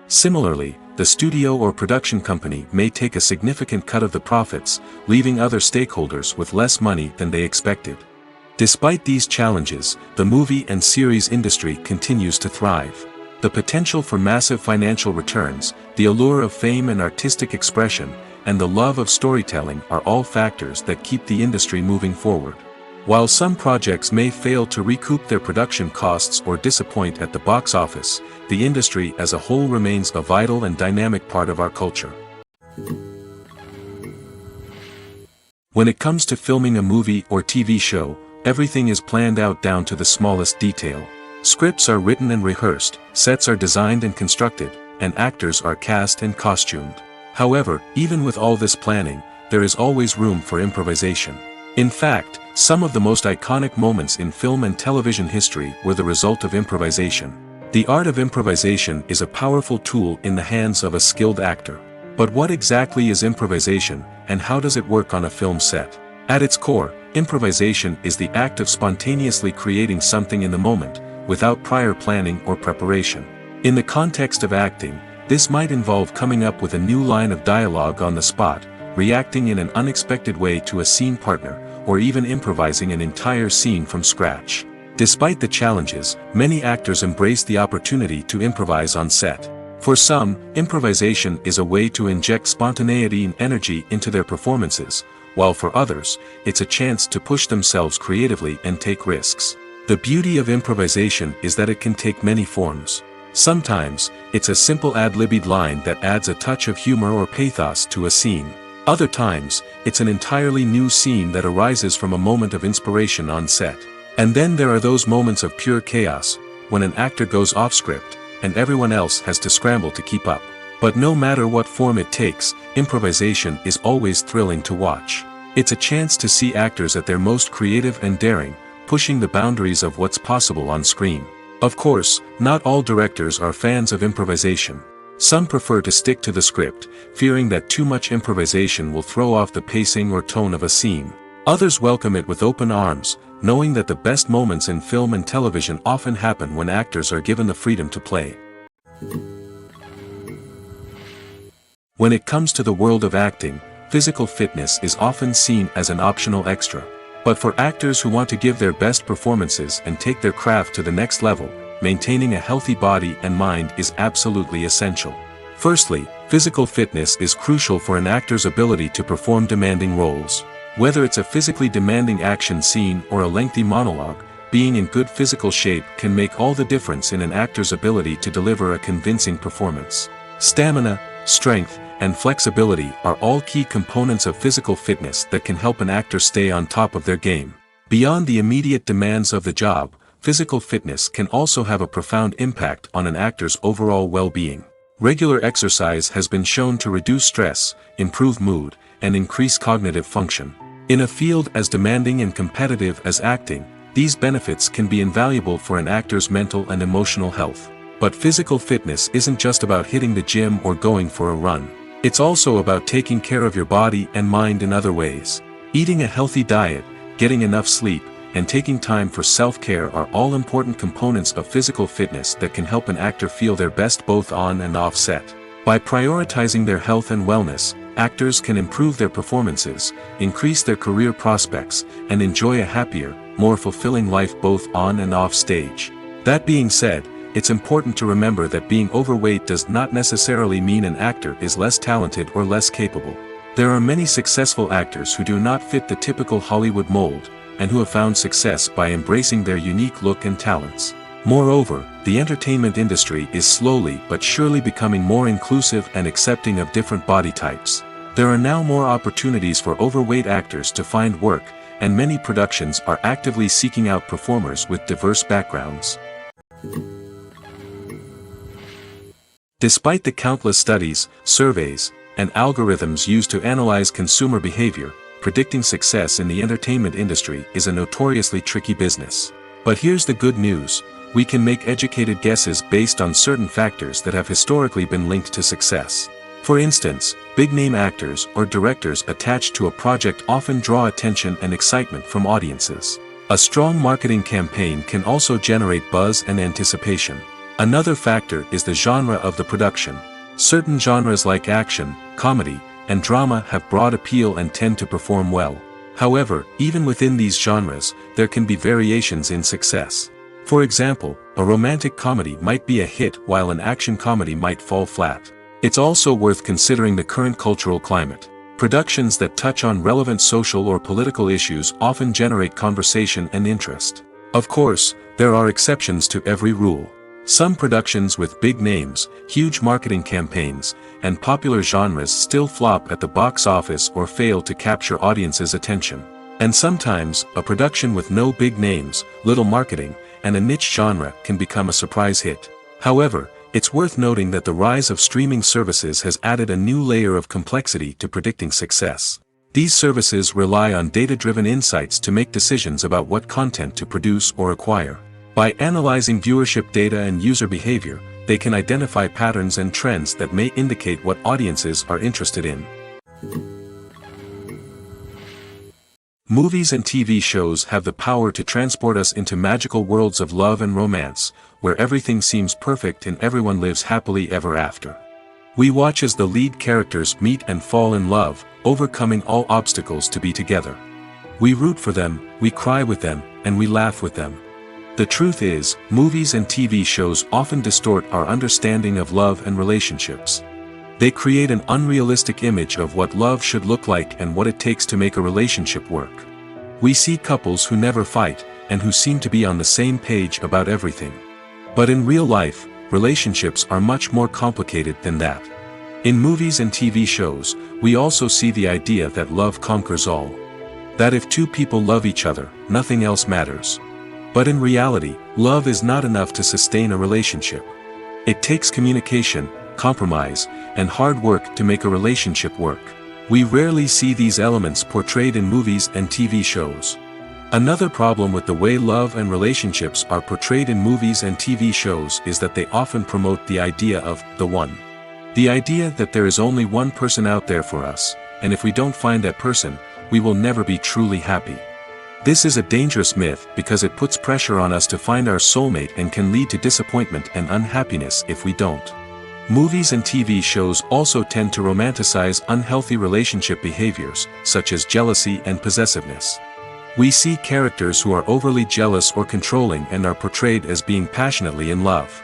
Similarly, the studio or production company may take a significant cut of the profits, leaving other stakeholders with less money than they expected. Despite these challenges, the movie and series industry continues to thrive. The potential for massive financial returns, the allure of fame and artistic expression, and the love of storytelling are all factors that keep the industry moving forward. While some projects may fail to recoup their production costs or disappoint at the box office, the industry as a whole remains a vital and dynamic part of our culture. When it comes to filming a movie or TV show, everything is planned out down to the smallest detail. Scripts are written and rehearsed, sets are designed and constructed, and actors are cast and costumed. However, even with all this planning, there is always room for improvisation. In fact, some of the most iconic moments in film and television history were the result of improvisation. The art of improvisation is a powerful tool in the hands of a skilled actor. But what exactly is improvisation, and how does it work on a film set? At its core, improvisation is the act of spontaneously creating something in the moment, without prior planning or preparation. In the context of acting, this might involve coming up with a new line of dialogue on the spot, reacting in an unexpected way to a scene partner, or even improvising an entire scene from scratch. Despite the challenges, many actors embrace the opportunity to improvise on set. For some, improvisation is a way to inject spontaneity and energy into their performances, while for others, it's a chance to push themselves creatively and take risks. The beauty of improvisation is that it can take many forms. Sometimes, it's a simple ad-libbed line that adds a touch of humor or pathos to a scene. Other times, it's an entirely new scene that arises from a moment of inspiration on set. And then there are those moments of pure chaos, when an actor goes off script, and everyone else has to scramble to keep up. But no matter what form it takes, improvisation is always thrilling to watch. It's a chance to see actors at their most creative and daring, pushing the boundaries of what's possible on screen. Of course, not all directors are fans of improvisation. Some prefer to stick to the script, fearing that too much improvisation will throw off the pacing or tone of a scene. Others welcome it with open arms, knowing that the best moments in film and television often happen when actors are given the freedom to play. When it comes to the world of acting, physical fitness is often seen as an optional extra. But for actors who want to give their best performances and take their craft to the next level, maintaining a healthy body and mind is absolutely essential. Firstly, physical fitness is crucial for an actor's ability to perform demanding roles. Whether it's a physically demanding action scene or a lengthy monologue, being in good physical shape can make all the difference in an actor's ability to deliver a convincing performance. Stamina, strength, and flexibility are all key components of physical fitness that can help an actor stay on top of their game. Beyond the immediate demands of the job, physical fitness can also have a profound impact on an actor's overall well-being. Regular exercise has been shown to reduce stress, improve mood, and increase cognitive function. In a field as demanding and competitive as acting, these benefits can be invaluable for an actor's mental and emotional health. But physical fitness isn't just about hitting the gym or going for a run. It's also about taking care of your body and mind in other ways. Eating a healthy diet, getting enough sleep, and taking time for self-care are all important components of physical fitness that can help an actor feel their best both on and off set. By prioritizing their health and wellness, actors can improve their performances, increase their career prospects, and enjoy a happier, more fulfilling life both on and off stage. That being said, it's important to remember that being overweight does not necessarily mean an actor is less talented or less capable. There are many successful actors who do not fit the typical Hollywood mold, and who have found success by embracing their unique look and talents. Moreover, the entertainment industry is slowly but surely becoming more inclusive and accepting of different body types. There are now more opportunities for overweight actors to find work, and many productions are actively seeking out performers with diverse backgrounds. Despite the countless studies, surveys, and algorithms used to analyze consumer behavior, predicting success in the entertainment industry is a notoriously tricky business. But here's the good news: we can make educated guesses based on certain factors that have historically been linked to success. For instance, big-name actors or directors attached to a project often draw attention and excitement from audiences. A strong marketing campaign can also generate buzz and anticipation. Another factor is the genre of the production. Certain genres like action, comedy, and drama have broad appeal and tend to perform well. However, even within these genres, there can be variations in success. For example, a romantic comedy might be a hit while an action comedy might fall flat. It's also worth considering the current cultural climate. Productions that touch on relevant social or political issues often generate conversation and interest. Of course, there are exceptions to every rule. Some productions with big names, huge marketing campaigns, and popular genres still flop at the box office or fail to capture audiences' attention. And sometimes, a production with no big names, little marketing, and a niche genre can become a surprise hit. However, it's worth noting that the rise of streaming services has added a new layer of complexity to predicting success. These services rely on data-driven insights to make decisions about what content to produce or acquire. By analyzing viewership data and user behavior, they can identify patterns and trends that may indicate what audiences are interested in. Movies and TV shows have the power to transport us into magical worlds of love and romance, where everything seems perfect and everyone lives happily ever after. We watch as the lead characters meet and fall in love, overcoming all obstacles to be together. We root for them, we cry with them, and we laugh with them. The truth is, movies and TV shows often distort our understanding of love and relationships. They create an unrealistic image of what love should look like and what it takes to make a relationship work. We see couples who never fight, and who seem to be on the same page about everything. But in real life, relationships are much more complicated than that. In movies and TV shows, we also see the idea that love conquers all. That if two people love each other, nothing else matters. But in reality, love is not enough to sustain a relationship. It takes communication, compromise, and hard work to make a relationship work. We rarely see these elements portrayed in movies and TV shows. Another problem with the way love and relationships are portrayed in movies and TV shows is that they often promote the idea of the one. The idea that there is only one person out there for us, and if we don't find that person, we will never be truly happy. This is a dangerous myth because it puts pressure on us to find our soulmate and can lead to disappointment and unhappiness if we don't. Movies and TV shows also tend to romanticize unhealthy relationship behaviors, such as jealousy and possessiveness. We see characters who are overly jealous or controlling and are portrayed as being passionately in love.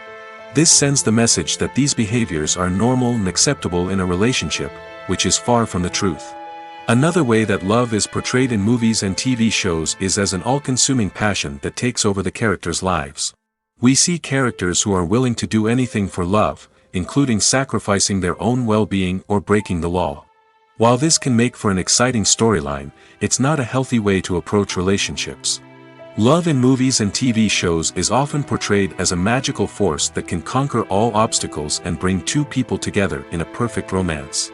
This sends the message that these behaviors are normal and acceptable in a relationship, which is far from the truth. Another way that love is portrayed in movies and TV shows is as an all-consuming passion that takes over the characters' lives. We see characters who are willing to do anything for love, including sacrificing their own well-being or breaking the law. While this can make for an exciting storyline, it's not a healthy way to approach relationships. Love in movies and TV shows is often portrayed as a magical force that can conquer all obstacles and bring two people together in a perfect romance.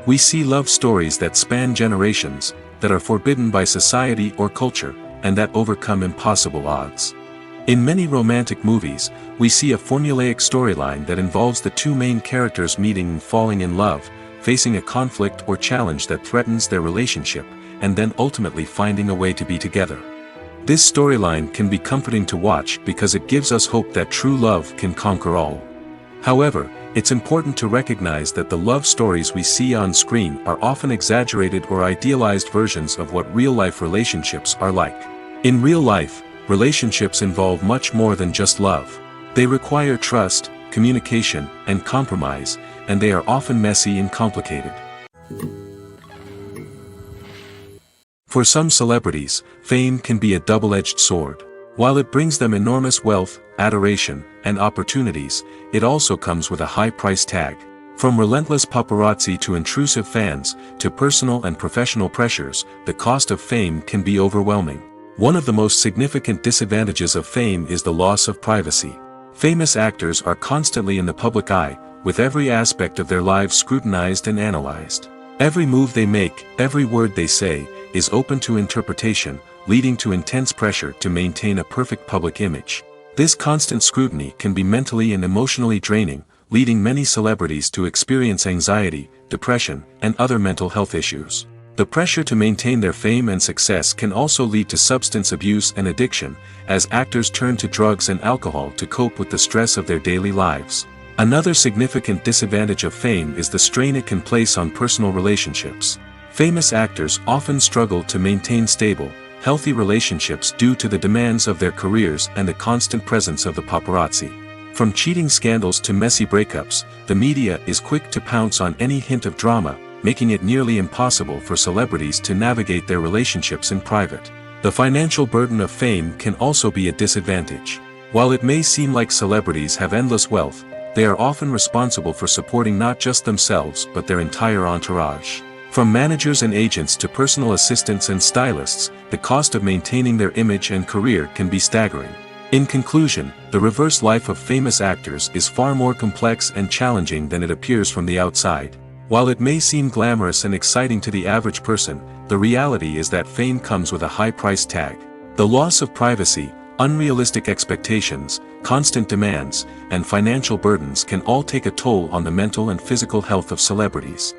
We see love stories that span generations, that are forbidden by society or culture, and that overcome impossible odds. In many romantic movies, we see a formulaic storyline that involves the two main characters meeting and falling in love, facing a conflict or challenge that threatens their relationship, and then ultimately finding a way to be together. This storyline can be comforting to watch because it gives us hope that true love can conquer all. However, it's important to recognize that the love stories we see on screen are often exaggerated or idealized versions of what real-life relationships are like. In real life, relationships involve much more than just love. They require trust, communication, and compromise, and they are often messy and complicated. For some celebrities, fame can be a double-edged sword. While it brings them enormous wealth, adoration, and opportunities, it also comes with a high price tag. From relentless paparazzi to intrusive fans, to personal and professional pressures, the cost of fame can be overwhelming. One of the most significant disadvantages of fame is the loss of privacy. Famous actors are constantly in the public eye, with every aspect of their lives scrutinized and analyzed. Every move they make, every word they say, is open to interpretation, leading to intense pressure to maintain a perfect public image. This constant scrutiny can be mentally and emotionally draining, leading many celebrities to experience anxiety, depression, and other mental health issues. The pressure to maintain their fame and success can also lead to substance abuse and addiction, as actors turn to drugs and alcohol to cope with the stress of their daily lives. Another significant disadvantage of fame is the strain it can place on personal relationships. Famous actors often struggle to maintain stable, healthy relationships due to the demands of their careers and the constant presence of the paparazzi. From cheating scandals to messy breakups, the media is quick to pounce on any hint of drama, making it nearly impossible for celebrities to navigate their relationships in private. The financial burden of fame can also be a disadvantage. While it may seem like celebrities have endless wealth, they are often responsible for supporting not just themselves but their entire entourage. From managers and agents to personal assistants and stylists, the cost of maintaining their image and career can be staggering. In conclusion, the reverse life of famous actors is far more complex and challenging than it appears from the outside. While it may seem glamorous and exciting to the average person, the reality is that fame comes with a high price tag. The loss of privacy, unrealistic expectations, constant demands, and financial burdens can all take a toll on the mental and physical health of celebrities.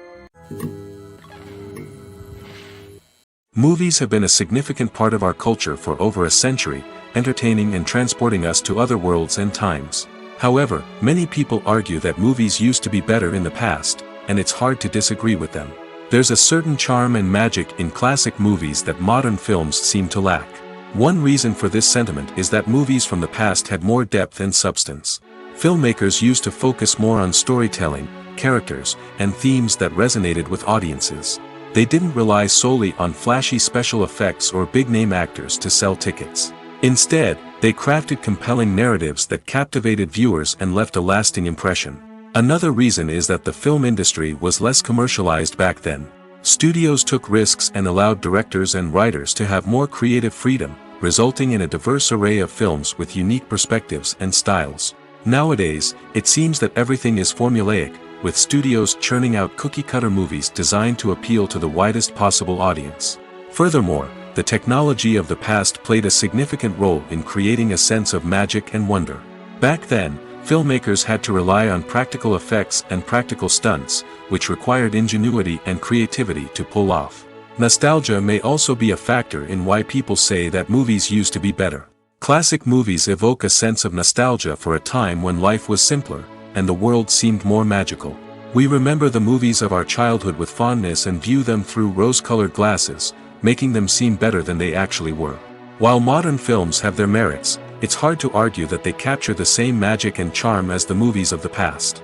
Movies have been a significant part of our culture for over a century, entertaining and transporting us to other worlds and times. However, many people argue that movies used to be better in the past, and it's hard to disagree with them. There's a certain charm and magic in classic movies that modern films seem to lack. One reason for this sentiment is that movies from the past had more depth and substance. Filmmakers used to focus more on storytelling, characters, and themes that resonated with audiences. They didn't rely solely on flashy special effects or big-name actors to sell tickets. Instead, they crafted compelling narratives that captivated viewers and left a lasting impression. Another reason is that the film industry was less commercialized back then. Studios took risks and allowed directors and writers to have more creative freedom, resulting in a diverse array of films with unique perspectives and styles. Nowadays, it seems that everything is formulaic, with studios churning out cookie-cutter movies designed to appeal to the widest possible audience. Furthermore, the technology of the past played a significant role in creating a sense of magic and wonder. Back then, filmmakers had to rely on practical effects and practical stunts, which required ingenuity and creativity to pull off. Nostalgia may also be a factor in why people say that movies used to be better. Classic movies evoke a sense of nostalgia for a time when life was simpler, and the world seemed more magical. We remember the movies of our childhood with fondness and view them through rose-colored glasses, making them seem better than they actually were. While modern films have their merits, it's hard to argue that they capture the same magic and charm as the movies of the past.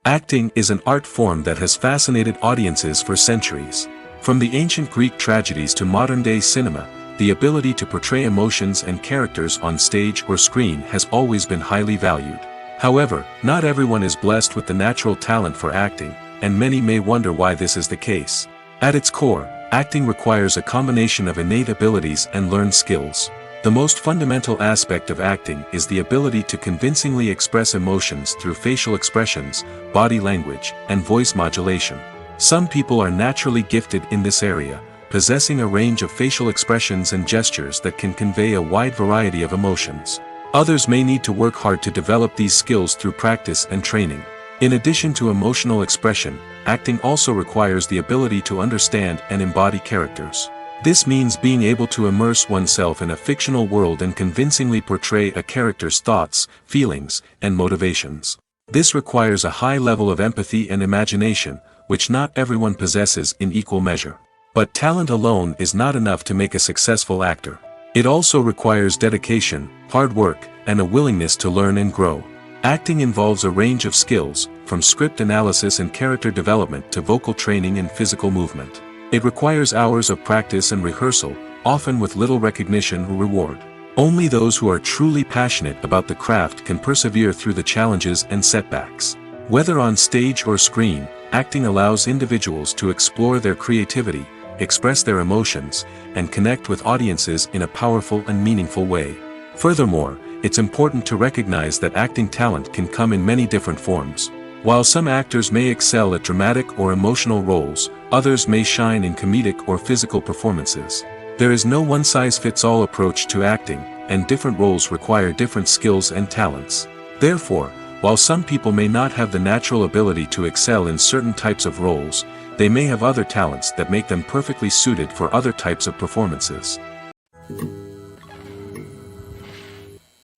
Acting is an art form that has fascinated audiences for centuries. From the ancient Greek tragedies to modern-day cinema, the ability to portray emotions and characters on stage or screen has always been highly valued. However, not everyone is blessed with the natural talent for acting, and many may wonder why this is the case. At its core, acting requires a combination of innate abilities and learned skills. The most fundamental aspect of acting is the ability to convincingly express emotions through facial expressions, body language, and voice modulation. Some people are naturally gifted in this area, possessing a range of facial expressions and gestures that can convey a wide variety of emotions. Others may need to work hard to develop these skills through practice and training. In addition to emotional expression, acting also requires the ability to understand and embody characters. This means being able to immerse oneself in a fictional world and convincingly portray a character's thoughts, feelings, and motivations. This requires a high level of empathy and imagination, which not everyone possesses in equal measure. But talent alone is not enough to make a successful actor. It also requires dedication, hard work, and a willingness to learn and grow. Acting involves a range of skills, from script analysis and character development to vocal training and physical movement. It requires hours of practice and rehearsal, often with little recognition or reward. Only those who are truly passionate about the craft can persevere through the challenges and setbacks. Whether on stage or screen, acting allows individuals to explore their creativity, express their emotions, and connect with audiences in a powerful and meaningful way. Furthermore, it's important to recognize that acting talent can come in many different forms. While some actors may excel at dramatic or emotional roles, others may shine in comedic or physical performances. There is no one-size-fits-all approach to acting, and different roles require different skills and talents. Therefore, while some people may not have the natural ability to excel in certain types of roles, they may have other talents that make them perfectly suited for other types of performances.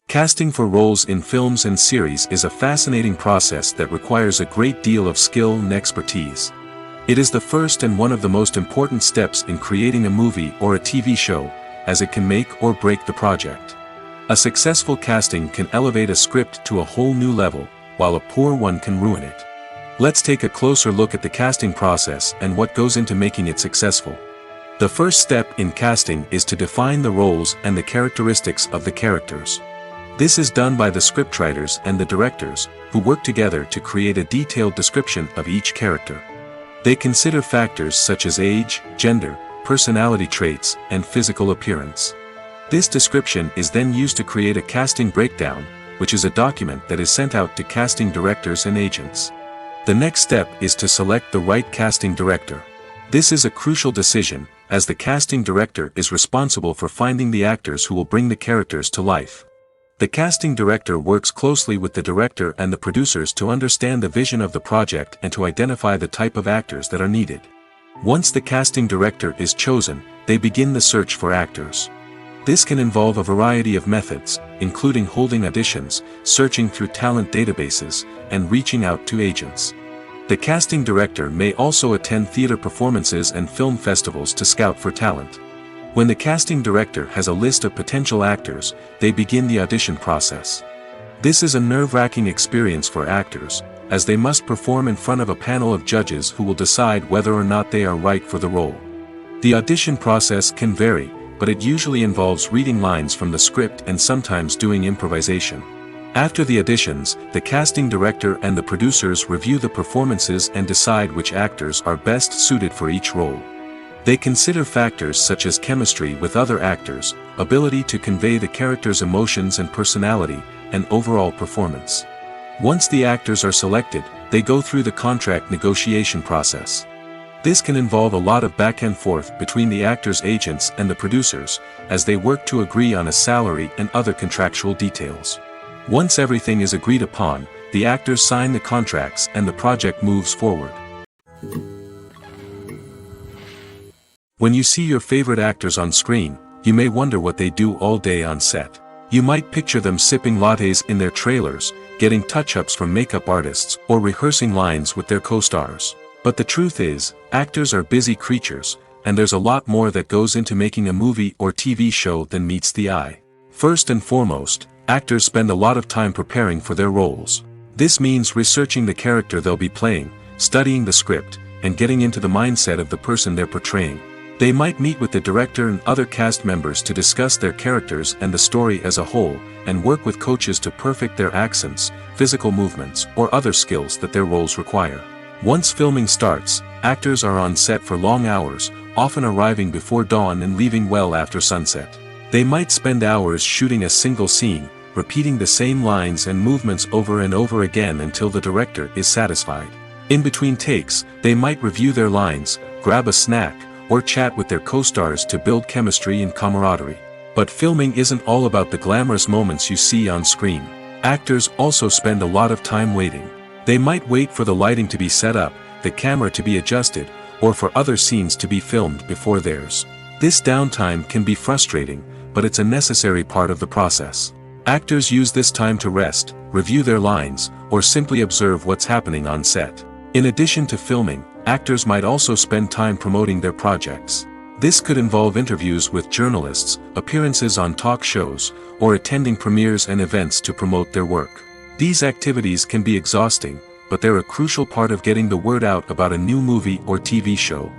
Casting for roles in films and series is a fascinating process that requires a great deal of skill and expertise. It is the first and one of the most important steps in creating a movie or a TV show, as it can make or break the project. A successful casting can elevate a script to a whole new level, while a poor one can ruin it. Let's take a closer look at the casting process and what goes into making it successful. The first step in casting is to define the roles and the characteristics of the characters. This is done by the scriptwriters and the directors, who work together to create a detailed description of each character. They consider factors such as age, gender, personality traits, and physical appearance. This description is then used to create a casting breakdown, which is a document that is sent out to casting directors and agents. The next step is to select the right casting director. This is a crucial decision, as the casting director is responsible for finding the actors who will bring the characters to life. The casting director works closely with the director and the producers to understand the vision of the project and to identify the type of actors that are needed. Once the casting director is chosen, they begin the search for actors. This can involve a variety of methods, including holding auditions, searching through talent databases, and reaching out to agents. The casting director may also attend theater performances and film festivals to scout for talent. When the casting director has a list of potential actors, they begin the audition process. This is a nerve-wracking experience for actors, as they must perform in front of a panel of judges who will decide whether or not they are right for the role. The audition process can vary, but it usually involves reading lines from the script and sometimes doing improvisation. After the auditions, the casting director and the producers review the performances and decide which actors are best suited for each role. They consider factors such as chemistry with other actors, ability to convey the character's emotions and personality, and overall performance. Once the actors are selected, they go through the contract negotiation process. This can involve a lot of back and forth between the actors' agents and the producers, as they work to agree on a salary and other contractual details. Once everything is agreed upon, the actors sign the contracts and the project moves forward. When you see your favorite actors on screen, you may wonder what they do all day on set. You might picture them sipping lattes in their trailers, getting touch-ups from makeup artists, or rehearsing lines with their co-stars. But the truth is, actors are busy creatures, and there's a lot more that goes into making a movie or TV show than meets the eye. First and foremost, actors spend a lot of time preparing for their roles. This means researching the character they'll be playing, studying the script, and getting into the mindset of the person they're portraying. They might meet with the director and other cast members to discuss their characters and the story as a whole, and work with coaches to perfect their accents, physical movements, or other skills that their roles require. Once filming starts, actors are on set for long hours, often arriving before dawn and leaving well after sunset. They might spend hours shooting a single scene, repeating the same lines and movements over and over again until the director is satisfied. In between takes, they might review their lines, grab a snack, or chat with their co-stars to build chemistry and camaraderie. But filming isn't all about the glamorous moments you see on screen. Actors also spend a lot of time waiting. They might wait for the lighting to be set up, the camera to be adjusted, or for other scenes to be filmed before theirs. This downtime can be frustrating, but it's a necessary part of the process. Actors use this time to rest, review their lines, or simply observe what's happening on set. In addition to filming, actors might also spend time promoting their projects. This could involve interviews with journalists, appearances on talk shows, or attending premieres and events to promote their work. These activities can be exhausting, but they're a crucial part of getting the word out about a new movie or TV show.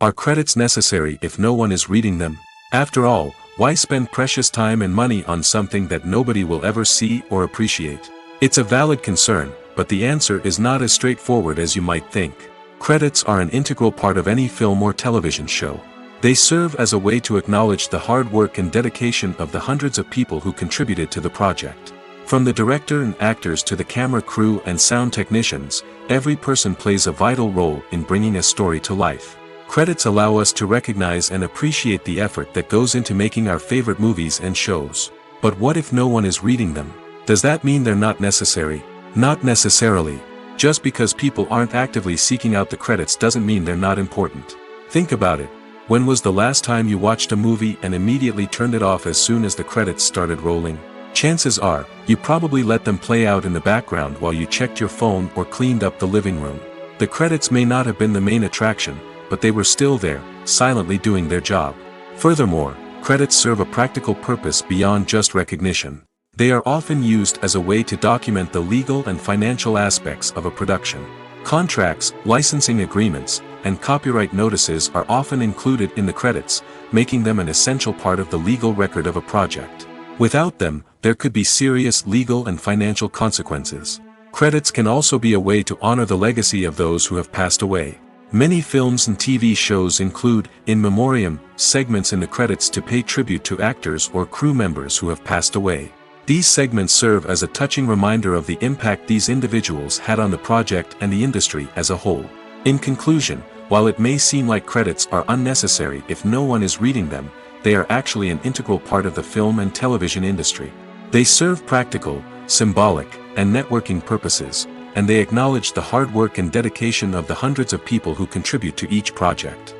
Are credits necessary if no one is reading them? After all, why spend precious time and money on something that nobody will ever see or appreciate? It's a valid concern, but the answer is not as straightforward as you might think. Credits are an integral part of any film or television show. They serve as a way to acknowledge the hard work and dedication of the hundreds of people who contributed to the project. From the director and actors to the camera crew and sound technicians, every person plays a vital role in bringing a story to life. Credits allow us to recognize and appreciate the effort that goes into making our favorite movies and shows. But what if no one is reading them? Does that mean they're not necessary? Not necessarily. Just because people aren't actively seeking out the credits doesn't mean they're not important. Think about it. When was the last time you watched a movie and immediately turned it off as soon as the credits started rolling? Chances are, you probably let them play out in the background while you checked your phone or cleaned up the living room. The credits may not have been the main attraction, but they were still there, silently doing their job. Furthermore, credits serve a practical purpose beyond just recognition. They are often used as a way to document the legal and financial aspects of a production. Contracts, licensing agreements, and copyright notices are often included in the credits, making them an essential part of the legal record of a project. Without them, there could be serious legal and financial consequences. Credits can also be a way to honor the legacy of those who have passed away. Many films and TV shows include, in memoriam, segments in the credits to pay tribute to actors or crew members who have passed away. These segments serve as a touching reminder of the impact these individuals had on the project and the industry as a whole. In conclusion, while it may seem like credits are unnecessary if no one is reading them, they are actually an integral part of the film and television industry. They serve practical, symbolic, and networking purposes, and they acknowledge the hard work and dedication of the hundreds of people who contribute to each project.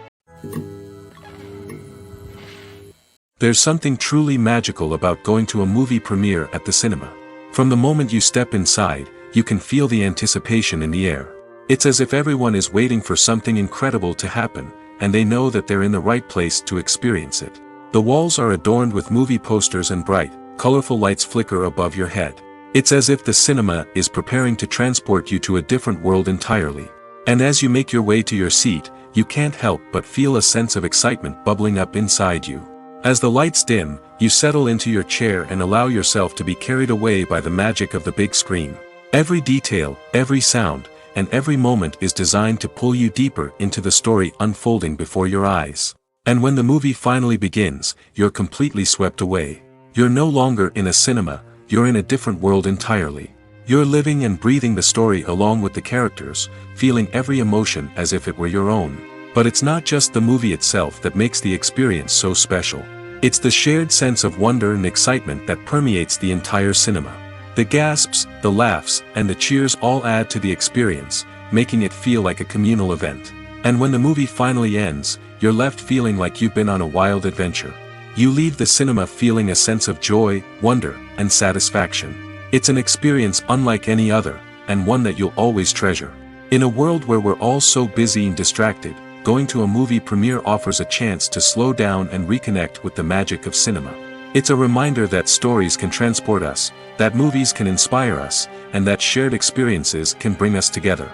There's something truly magical about going to a movie premiere at the cinema. From the moment you step inside, you can feel the anticipation in the air. It's as if everyone is waiting for something incredible to happen, and they know that they're in the right place to experience it. The walls are adorned with movie posters and bright, colorful lights flicker above your head. It's as if the cinema is preparing to transport you to a different world entirely. And as you make your way to your seat, you can't help but feel a sense of excitement bubbling up inside you. As the lights dim, you settle into your chair and allow yourself to be carried away by the magic of the big screen. Every detail, every sound, and every moment is designed to pull you deeper into the story unfolding before your eyes. And when the movie finally begins, you're completely swept away. You're no longer in a cinema, you're in a different world entirely. You're living and breathing the story along with the characters, feeling every emotion as if it were your own. But it's not just the movie itself that makes the experience so special. It's the shared sense of wonder and excitement that permeates the entire cinema. The gasps, the laughs, and the cheers all add to the experience, making it feel like a communal event. And when the movie finally ends, you're left feeling like you've been on a wild adventure. You leave the cinema feeling a sense of joy, wonder, and satisfaction. It's an experience unlike any other, and one that you'll always treasure. In a world where we're all so busy and distracted, going to a movie premiere offers a chance to slow down and reconnect with the magic of cinema. It's a reminder that stories can transport us, that movies can inspire us, and that shared experiences can bring us together.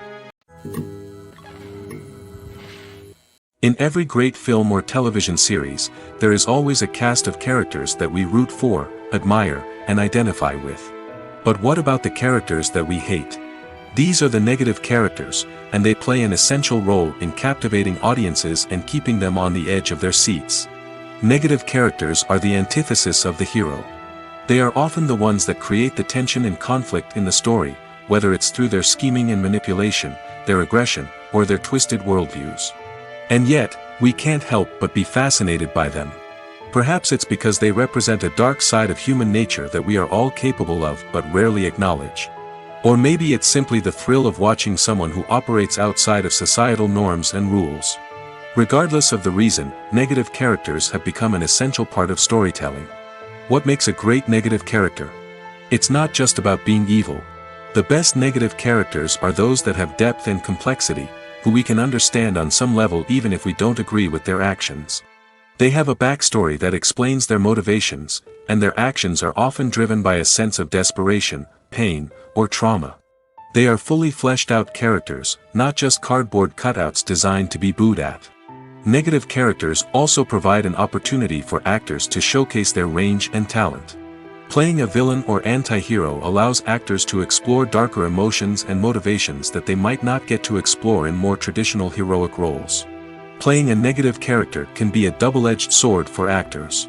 In every great film or television series, there is always a cast of characters that we root for, admire, and identify with. But what about the characters that we hate? These are the negative characters, and they play an essential role in captivating audiences and keeping them on the edge of their seats. Negative characters are the antithesis of the hero. They are often the ones that create the tension and conflict in the story, whether it's through their scheming and manipulation, their aggression, or their twisted worldviews. And yet, we can't help but be fascinated by them. Perhaps it's because they represent a dark side of human nature that we are all capable of but rarely acknowledge. Or maybe it's simply the thrill of watching someone who operates outside of societal norms and rules. Regardless of the reason, negative characters have become an essential part of storytelling. What makes a great negative character? It's not just about being evil. The best negative characters are those that have depth and complexity, who we can understand on some level even if we don't agree with their actions. They have a backstory that explains their motivations, and their actions are often driven by a sense of desperation, pain, or trauma. They are fully fleshed out characters, not just cardboard cutouts designed to be booed at. Negative characters also provide an opportunity for actors to showcase their range and talent. Playing a villain or anti-hero allows actors to explore darker emotions and motivations that they might not get to explore in more traditional heroic roles. Playing a negative character can be a double-edged sword for actors.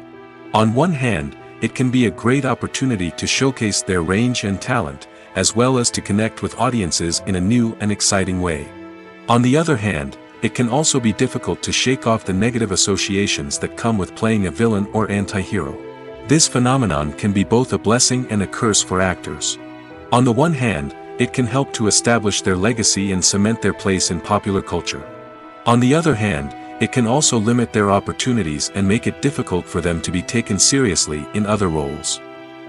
On one hand, it can be a great opportunity to showcase their range and talent, as well as to connect with audiences in a new and exciting way. On the other hand, it can also be difficult to shake off the negative associations that come with playing a villain or anti-hero. This phenomenon can be both a blessing and a curse for actors. On the one hand, it can help to establish their legacy and cement their place in popular culture. On the other hand, it can also limit their opportunities and make it difficult for them to be taken seriously in other roles.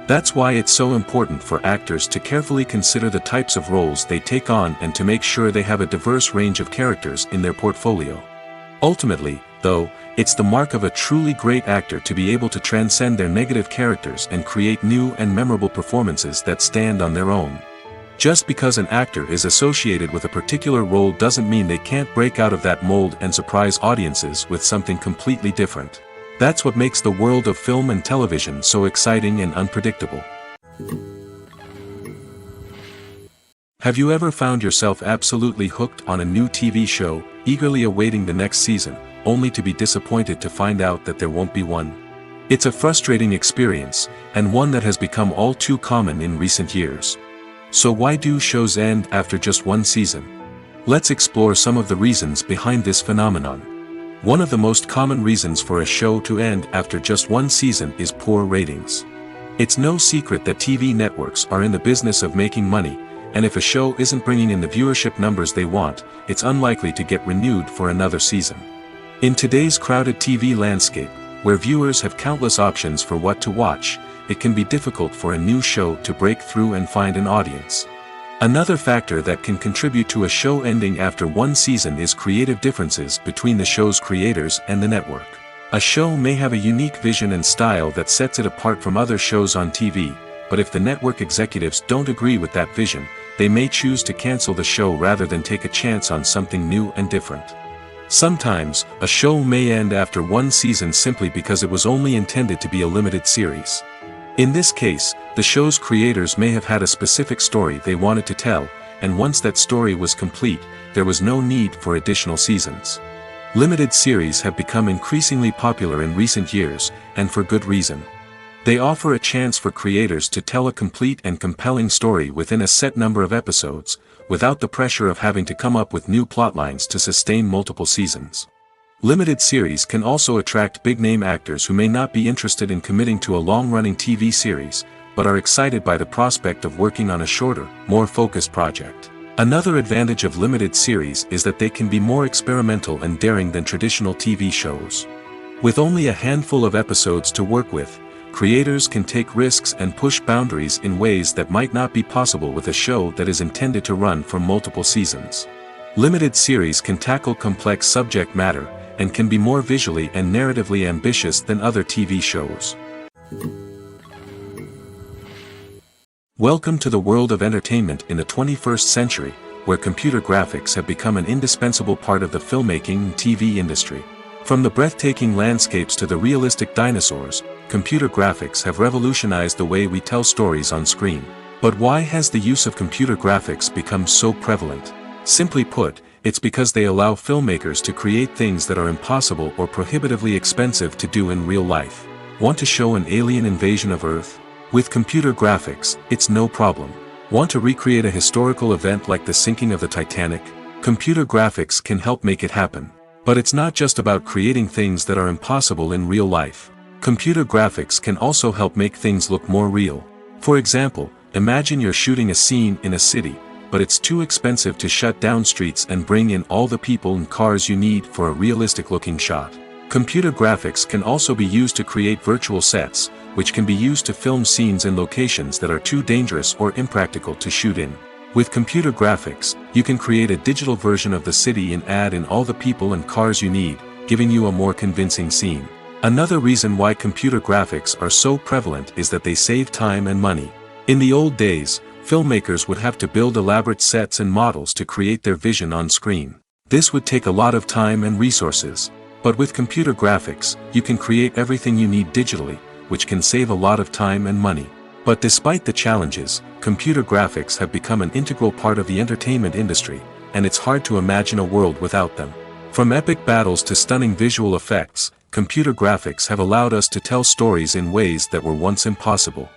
That's why it's so important for actors to carefully consider the types of roles they take on and to make sure they have a diverse range of characters in their portfolio. Ultimately, though, it's the mark of a truly great actor to be able to transcend their negative characters and create new and memorable performances that stand on their own. Just because an actor is associated with a particular role doesn't mean they can't break out of that mold and surprise audiences with something completely different. That's what makes the world of film and television so exciting and unpredictable. Have you ever found yourself absolutely hooked on a new TV show, eagerly awaiting the next season, only to be disappointed to find out that there won't be one? It's a frustrating experience, and one that has become all too common in recent years. So why do shows end after just one season? Let's explore some of the reasons behind this phenomenon. One of the most common reasons for a show to end after just one season is poor ratings. It's no secret that TV networks are in the business of making money, and if a show isn't bringing in the viewership numbers they want, it's unlikely to get renewed for another season. In today's crowded TV landscape, where viewers have countless options for what to watch, it can be difficult for a new show to break through and find an audience. Another factor that can contribute to a show ending after one season is creative differences between the show's creators and the network. A show may have a unique vision and style that sets it apart from other shows on TV, but if the network executives don't agree with that vision, they may choose to cancel the show rather than take a chance on something new and different. Sometimes, a show may end after one season simply because it was only intended to be a limited series. In this case, the show's creators may have had a specific story they wanted to tell, and once that story was complete, there was no need for additional seasons. Limited series have become increasingly popular in recent years, and for good reason. They offer a chance for creators to tell a complete and compelling story within a set number of episodes, without the pressure of having to come up with new plotlines to sustain multiple seasons. Limited series can also attract big-name actors who may not be interested in committing to a long-running TV series, but are excited by the prospect of working on a shorter, more focused project. Another advantage of limited series is that they can be more experimental and daring than traditional TV shows. With only a handful of episodes to work with, creators can take risks and push boundaries in ways that might not be possible with a show that is intended to run for multiple seasons. Limited series can tackle complex subject matter, and can be more visually and narratively ambitious than other TV shows. Welcome to the world of entertainment in the 21st century, where computer graphics have become an indispensable part of the filmmaking and TV industry. From the breathtaking landscapes to the realistic dinosaurs, computer graphics have revolutionized the way we tell stories on screen. But why has the use of computer graphics become so prevalent? Simply put, it's because they allow filmmakers to create things that are impossible or prohibitively expensive to do in real life. Want to show an alien invasion of Earth? With computer graphics, it's no problem. Want to recreate a historical event like the sinking of the Titanic? Computer graphics can help make it happen. But it's not just about creating things that are impossible in real life. Computer graphics can also help make things look more real. For example, imagine you're shooting a scene in a city, but it's too expensive to shut down streets and bring in all the people and cars you need for a realistic-looking shot. Computer graphics can also be used to create virtual sets, which can be used to film scenes in locations that are too dangerous or impractical to shoot in. With computer graphics, you can create a digital version of the city and add in all the people and cars you need, giving you a more convincing scene. Another reason why computer graphics are so prevalent is that they save time and money. In the old days, filmmakers would have to build elaborate sets and models to create their vision on screen. This would take a lot of time and resources. But with computer graphics, you can create everything you need digitally, which can save a lot of time and money. But despite the challenges, computer graphics have become an integral part of the entertainment industry, and it's hard to imagine a world without them. From epic battles to stunning visual effects, computer graphics have allowed us to tell stories in ways that were once impossible.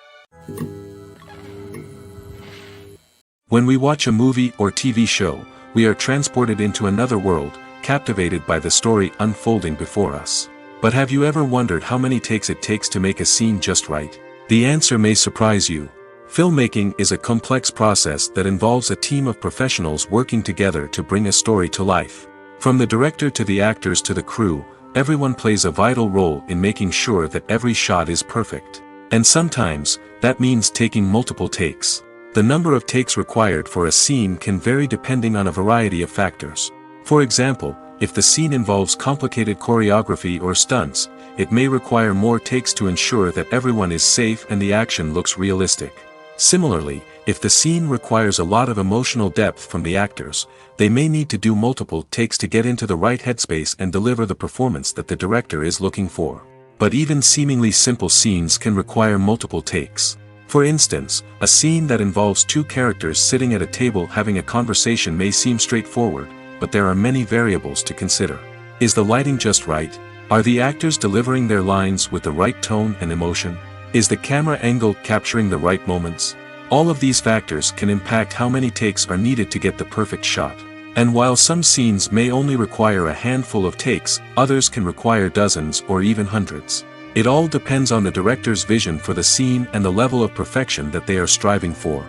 When we watch a movie or TV show, we are transported into another world, captivated by the story unfolding before us. But have you ever wondered how many takes it takes to make a scene just right? The answer may surprise you. Filmmaking is a complex process that involves a team of professionals working together to bring a story to life. From the director to the actors to the crew, everyone plays a vital role in making sure that every shot is perfect. And sometimes, that means taking multiple takes. The number of takes required for a scene can vary depending on a variety of factors. For example, if the scene involves complicated choreography or stunts, it may require more takes to ensure that everyone is safe and the action looks realistic. Similarly, if the scene requires a lot of emotional depth from the actors, they may need to do multiple takes to get into the right headspace and deliver the performance that the director is looking for. But even seemingly simple scenes can require multiple takes. For instance, a scene that involves two characters sitting at a table having a conversation may seem straightforward, but there are many variables to consider. Is the lighting just right? Are the actors delivering their lines with the right tone and emotion? Is the camera angle capturing the right moments? All of these factors can impact how many takes are needed to get the perfect shot. And while some scenes may only require a handful of takes, others can require dozens or even hundreds. It all depends on the director's vision for the scene and the level of perfection that they are striving for.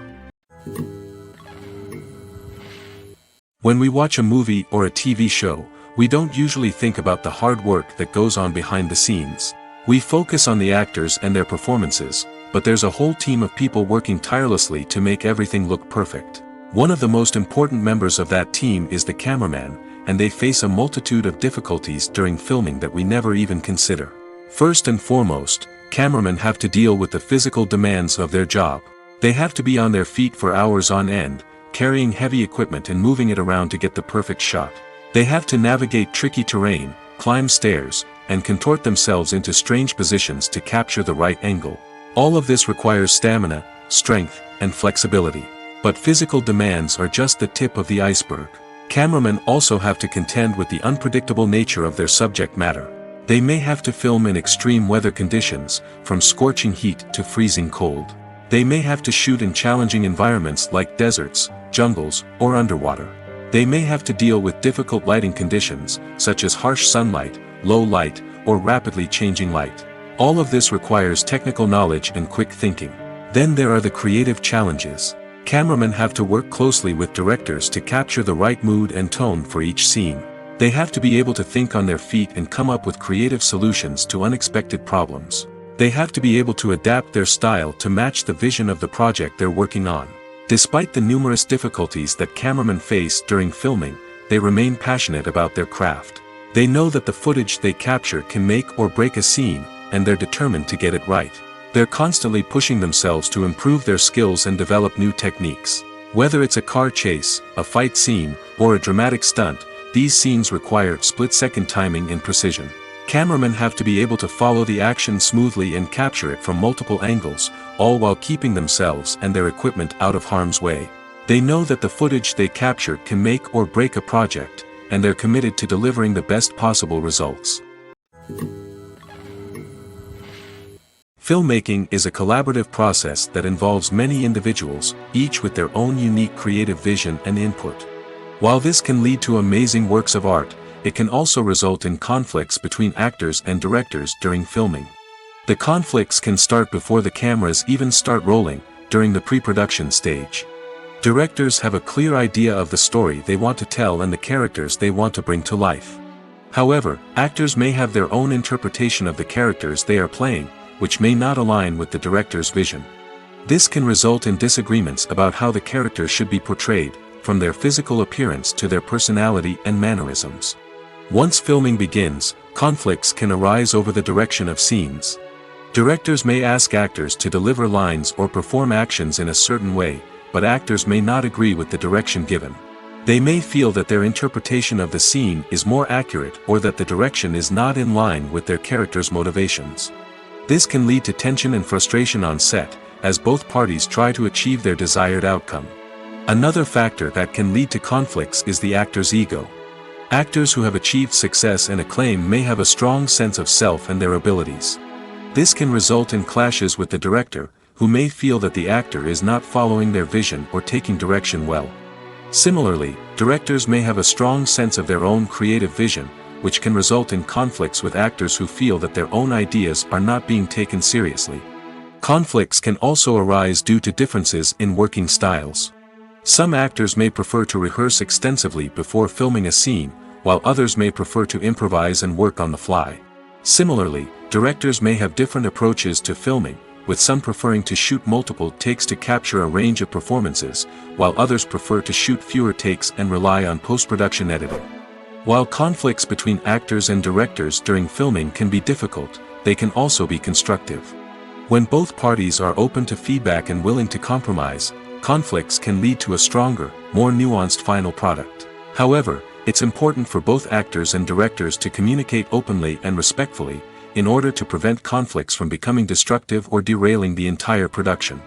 When we watch a movie or a TV show, we don't usually think about the hard work that goes on behind the scenes. We focus on the actors and their performances, but there's a whole team of people working tirelessly to make everything look perfect. One of the most important members of that team is the cameraman, and they face a multitude of difficulties during filming that we never even consider. First and foremost, cameramen have to deal with the physical demands of their job. They have to be on their feet for hours on end, carrying heavy equipment and moving it around to get the perfect shot. They have to navigate tricky terrain, climb stairs, and contort themselves into strange positions to capture the right angle. All of this requires stamina, strength, and flexibility. But physical demands are just the tip of the iceberg. Cameramen also have to contend with the unpredictable nature of their subject matter. They may have to film in extreme weather conditions, from scorching heat to freezing cold. They may have to shoot in challenging environments like deserts, jungles, or underwater. They may have to deal with difficult lighting conditions, such as harsh sunlight, low light, or rapidly changing light. All of this requires technical knowledge and quick thinking. Then there are the creative challenges. Cameramen have to work closely with directors to capture the right mood and tone for each scene. They have to be able to think on their feet and come up with creative solutions to unexpected problems. They have to be able to adapt their style to match the vision of the project they're working on. Despite the numerous difficulties that cameramen face during filming, they remain passionate about their craft. They know that the footage they capture can make or break a scene, and they're determined to get it right. They're constantly pushing themselves to improve their skills and develop new techniques. Whether it's a car chase, a fight scene, or a dramatic stunt, these scenes require split-second timing and precision. Cameramen have to be able to follow the action smoothly and capture it from multiple angles, all while keeping themselves and their equipment out of harm's way. They know that the footage they capture can make or break a project, and they're committed to delivering the best possible results. Filmmaking is a collaborative process that involves many individuals, each with their own unique creative vision and input. While this can lead to amazing works of art, it can also result in conflicts between actors and directors during filming. The conflicts can start before the cameras even start rolling, during the pre-production stage. Directors have a clear idea of the story they want to tell and the characters they want to bring to life. However, actors may have their own interpretation of the characters they are playing, which may not align with the director's vision. This can result in disagreements about how the characters should be portrayed, from their physical appearance to their personality and mannerisms. Once filming begins, conflicts can arise over the direction of scenes. Directors may ask actors to deliver lines or perform actions in a certain way, but actors may not agree with the direction given. They may feel that their interpretation of the scene is more accurate or that the direction is not in line with their character's motivations. This can lead to tension and frustration on set, as both parties try to achieve their desired outcome. Another factor that can lead to conflicts is the actor's ego. Actors who have achieved success and acclaim may have a strong sense of self and their abilities. This can result in clashes with the director, who may feel that the actor is not following their vision or taking direction well. Similarly, directors may have a strong sense of their own creative vision, which can result in conflicts with actors who feel that their own ideas are not being taken seriously. Conflicts can also arise due to differences in working styles. Some actors may prefer to rehearse extensively before filming a scene, while others may prefer to improvise and work on the fly. Similarly, directors may have different approaches to filming, with some preferring to shoot multiple takes to capture a range of performances, while others prefer to shoot fewer takes and rely on post-production editing. While conflicts between actors and directors during filming can be difficult, they can also be constructive. When both parties are open to feedback and willing to compromise, conflicts can lead to a stronger, more nuanced final product. However, it's important for both actors and directors to communicate openly and respectfully, in order to prevent conflicts from becoming destructive or derailing the entire production.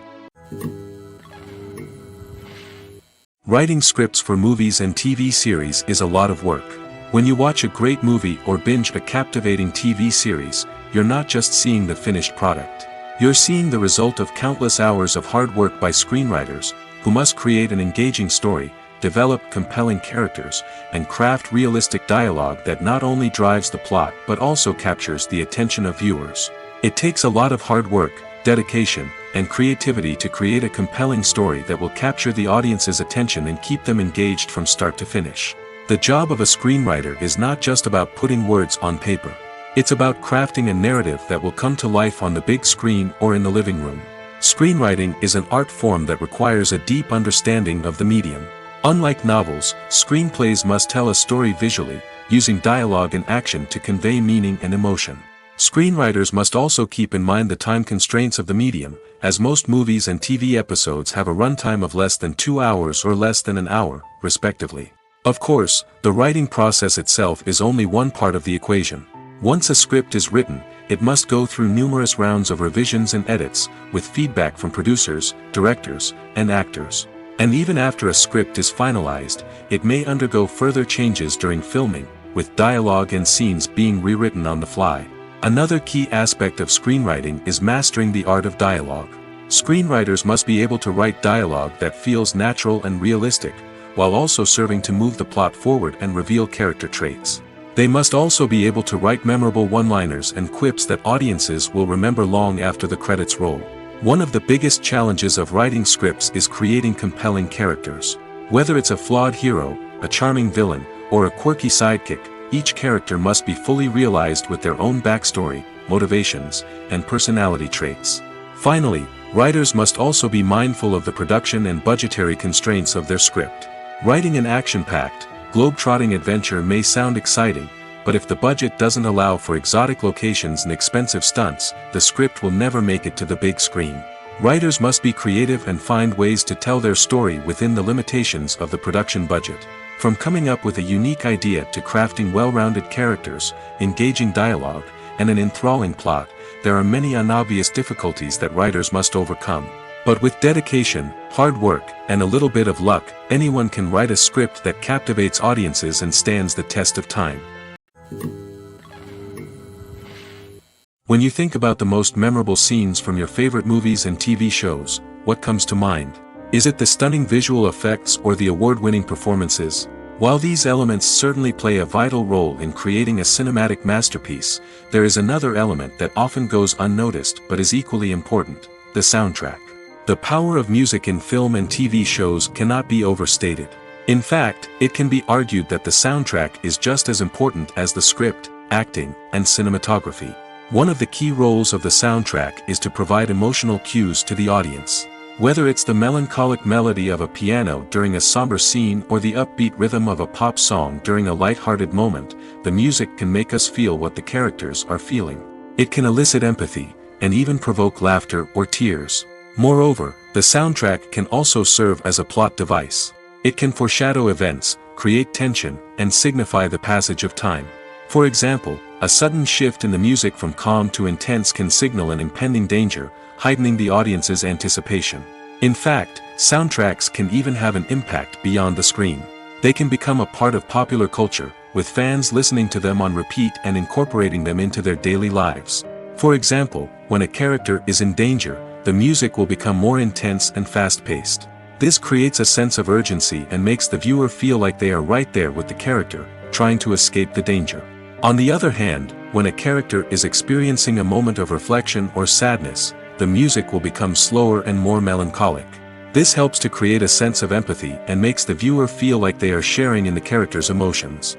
Writing scripts for movies and TV series is a lot of work. When you watch a great movie or binge a captivating TV series, you're not just seeing the finished product. You're seeing the result of countless hours of hard work by screenwriters, who must create an engaging story, develop compelling characters, and craft realistic dialogue that not only drives the plot but also captures the attention of viewers. It takes a lot of hard work, dedication, and creativity to create a compelling story that will capture the audience's attention and keep them engaged from start to finish. The job of a screenwriter is not just about putting words on paper. It's about crafting a narrative that will come to life on the big screen or in the living room. Screenwriting is an art form that requires a deep understanding of the medium. Unlike novels, screenplays must tell a story visually, using dialogue and action to convey meaning and emotion. Screenwriters must also keep in mind the time constraints of the medium, as most movies and TV episodes have a runtime of less than 2 hours or less than an hour, respectively. Of course, the writing process itself is only one part of the equation. Once a script is written, it must go through numerous rounds of revisions and edits, with feedback from producers, directors, and actors. And even after a script is finalized, it may undergo further changes during filming, with dialogue and scenes being rewritten on the fly. Another key aspect of screenwriting is mastering the art of dialogue. Screenwriters must be able to write dialogue that feels natural and realistic, while also serving to move the plot forward and reveal character traits. They must also be able to write memorable one-liners and quips that audiences will remember long after the credits roll. One of the biggest challenges of writing scripts is creating compelling characters. Whether it's a flawed hero, a charming villain, or a quirky sidekick, each character must be fully realized with their own backstory, motivations, and personality traits. Finally, writers must also be mindful of the production and budgetary constraints of their script. Writing an action-packed, globe-trotting adventure may sound exciting, but if the budget doesn't allow for exotic locations and expensive stunts, the script will never make it to the big screen. Writers must be creative and find ways to tell their story within the limitations of the production budget. From coming up with a unique idea to crafting well-rounded characters, engaging dialogue, and an enthralling plot, there are many unobvious difficulties that writers must overcome. But with dedication, hard work, and a little bit of luck, anyone can write a script that captivates audiences and stands the test of time. When you think about the most memorable scenes from your favorite movies and TV shows, what comes to mind? Is it the stunning visual effects or the award-winning performances? While these elements certainly play a vital role in creating a cinematic masterpiece, there is another element that often goes unnoticed but is equally important: the soundtrack. The power of music in film and TV shows cannot be overstated. In fact, it can be argued that the soundtrack is just as important as the script, acting, and cinematography. One of the key roles of the soundtrack is to provide emotional cues to the audience. Whether it's the melancholic melody of a piano during a somber scene or the upbeat rhythm of a pop song during a light-hearted moment, the music can make us feel what the characters are feeling. It can elicit empathy, and even provoke laughter or tears. Moreover, the soundtrack can also serve as a plot device. It can foreshadow events, create tension, and signify the passage of time. For example, a sudden shift in the music from calm to intense can signal an impending danger, heightening the audience's anticipation. In fact, soundtracks can even have an impact beyond the screen. They can become a part of popular culture, with fans listening to them on repeat and incorporating them into their daily lives. For example, when a character is in danger, the music will become more intense and fast-paced. This creates a sense of urgency and makes the viewer feel like they are right there with the character, trying to escape the danger. On the other hand, when a character is experiencing a moment of reflection or sadness, the music will become slower and more melancholic. This helps to create a sense of empathy and makes the viewer feel like they are sharing in the character's emotions.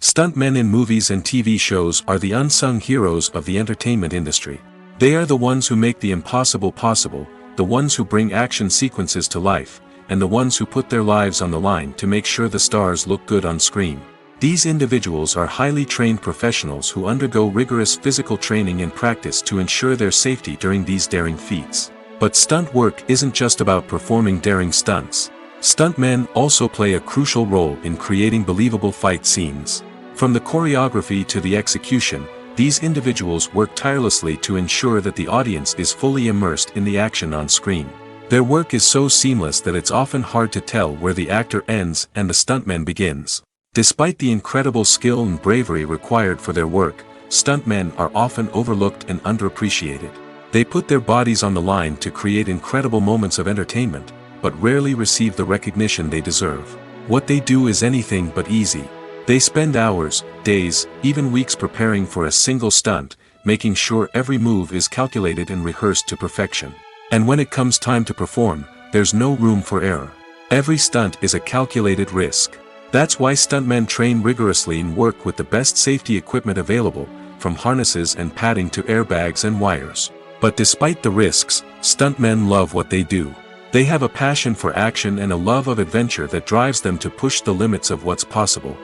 Stuntmen in movies and TV shows are the unsung heroes of the entertainment industry. They are the ones who make the impossible possible, the ones who bring action sequences to life, and the ones who put their lives on the line to make sure the stars look good on screen. These individuals are highly trained professionals who undergo rigorous physical training and practice to ensure their safety during these daring feats. But stunt work isn't just about performing daring stunts. Stuntmen also play a crucial role in creating believable fight scenes. From the choreography to the execution, these individuals work tirelessly to ensure that the audience is fully immersed in the action on screen. Their work is so seamless that it's often hard to tell where the actor ends and the stuntman begins. Despite the incredible skill and bravery required for their work, stuntmen are often overlooked and underappreciated. They put their bodies on the line to create incredible moments of entertainment, but rarely receive the recognition they deserve. What they do is anything but easy. They spend hours, days, even weeks preparing for a single stunt, making sure every move is calculated and rehearsed to perfection. And when it comes time to perform, there's no room for error. Every stunt is a calculated risk. That's why stuntmen train rigorously and work with the best safety equipment available, from harnesses and padding to airbags and wires. But despite the risks, stuntmen love what they do. They have a passion for action and a love of adventure that drives them to push the limits of what's possible.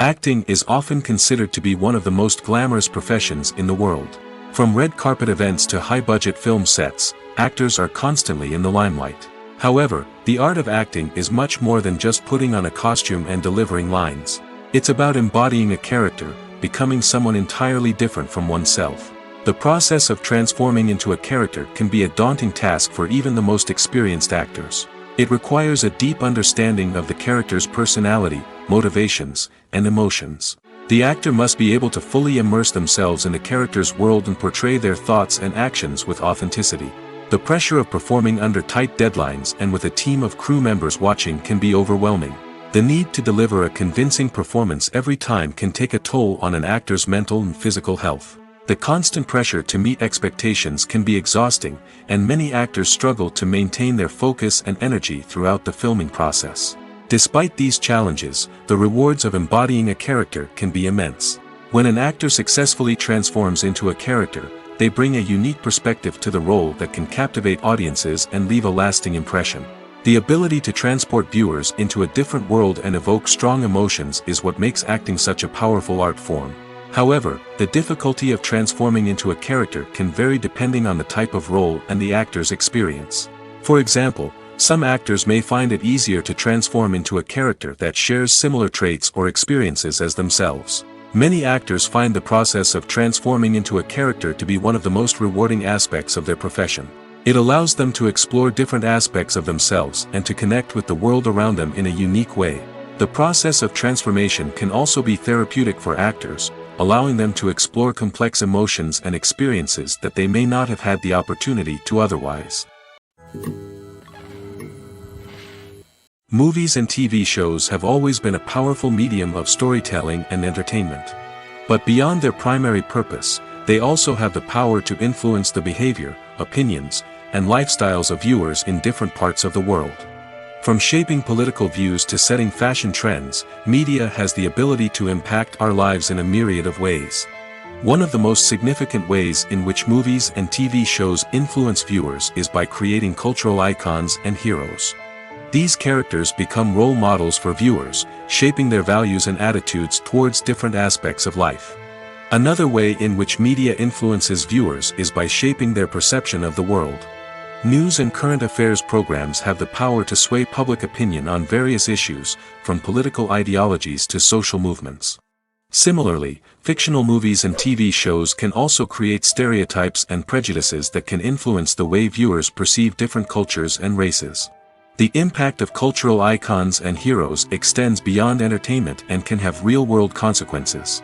Acting is often considered to be one of the most glamorous professions in the world. From red carpet events to high-budget film sets, actors are constantly in the limelight. However, the art of acting is much more than just putting on a costume and delivering lines. It's about embodying a character, becoming someone entirely different from oneself. The process of transforming into a character can be a daunting task for even the most experienced actors. It requires a deep understanding of the character's personality, motivations, and emotions. The actor must be able to fully immerse themselves in the character's world and portray their thoughts and actions with authenticity. The pressure of performing under tight deadlines and with a team of crew members watching can be overwhelming. The need to deliver a convincing performance every time can take a toll on an actor's mental and physical health. The constant pressure to meet expectations can be exhausting, and many actors struggle to maintain their focus and energy throughout the filming process. Despite these challenges, the rewards of embodying a character can be immense. When an actor successfully transforms into a character, they bring a unique perspective to the role that can captivate audiences and leave a lasting impression. The ability to transport viewers into a different world and evoke strong emotions is what makes acting such a powerful art form. However, the difficulty of transforming into a character can vary depending on the type of role and the actor's experience. For example, some actors may find it easier to transform into a character that shares similar traits or experiences as themselves. Many actors find the process of transforming into a character to be one of the most rewarding aspects of their profession. It allows them to explore different aspects of themselves and to connect with the world around them in a unique way. The process of transformation can also be therapeutic for actors, allowing them to explore complex emotions and experiences that they may not have had the opportunity to otherwise. Movies and TV shows have always been a powerful medium of storytelling and entertainment. But beyond their primary purpose, they also have the power to influence the behavior, opinions, and lifestyles of viewers in different parts of the world. From shaping political views to setting fashion trends, media has the ability to impact our lives in a myriad of ways. One of the most significant ways in which movies and TV shows influence viewers is by creating cultural icons and heroes. These characters become role models for viewers, shaping their values and attitudes towards different aspects of life. Another way in which media influences viewers is by shaping their perception of the world. News and current affairs programs have the power to sway public opinion on various issues, from political ideologies to social movements. Similarly, fictional movies and TV shows can also create stereotypes and prejudices that can influence the way viewers perceive different cultures and races. The impact of cultural icons and heroes extends beyond entertainment and can have real-world consequences.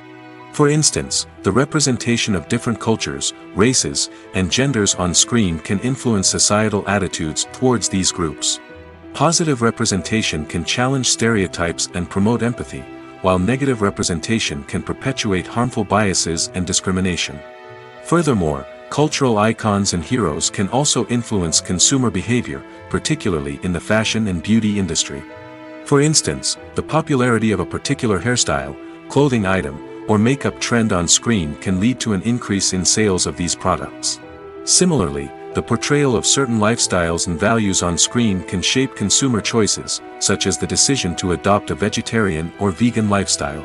For instance, the representation of different cultures, races, and genders on screen can influence societal attitudes towards these groups. Positive representation can challenge stereotypes and promote empathy, while negative representation can perpetuate harmful biases and discrimination. Furthermore, cultural icons and heroes can also influence consumer behavior, particularly in the fashion and beauty industry. For instance, the popularity of a particular hairstyle, clothing item, or makeup trend on screen can lead to an increase in sales of these products. Similarly, the portrayal of certain lifestyles and values on screen can shape consumer choices, such as the decision to adopt a vegetarian or vegan lifestyle.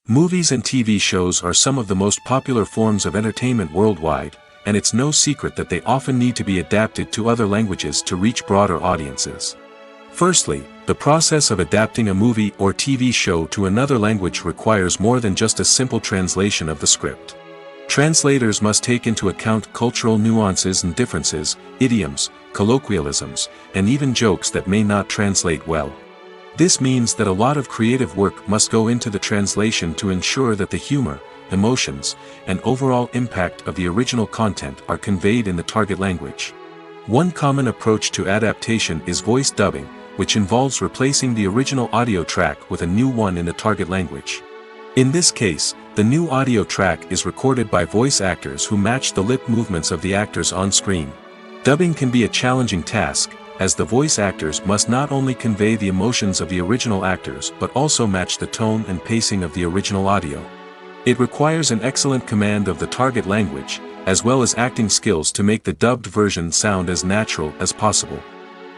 Movies and TV shows are some of the most popular forms of entertainment worldwide, and it's no secret that they often need to be adapted to other languages to reach broader audiences. Firstly, the process of adapting a movie or TV show to another language requires more than just a simple translation of the script. Translators must take into account cultural nuances and differences, idioms, colloquialisms, and even jokes that may not translate well. This means that a lot of creative work must go into the translation to ensure that the humor, emotions, and overall impact of the original content are conveyed in the target language. One common approach to adaptation is voice dubbing, which involves replacing the original audio track with a new one in the target language. In this case, the new audio track is recorded by voice actors who match the lip movements of the actors on screen. Dubbing can be a challenging task, as the voice actors must not only convey the emotions of the original actors but also match the tone and pacing of the original audio. It requires an excellent command of the target language, as well as acting skills to make the dubbed version sound as natural as possible.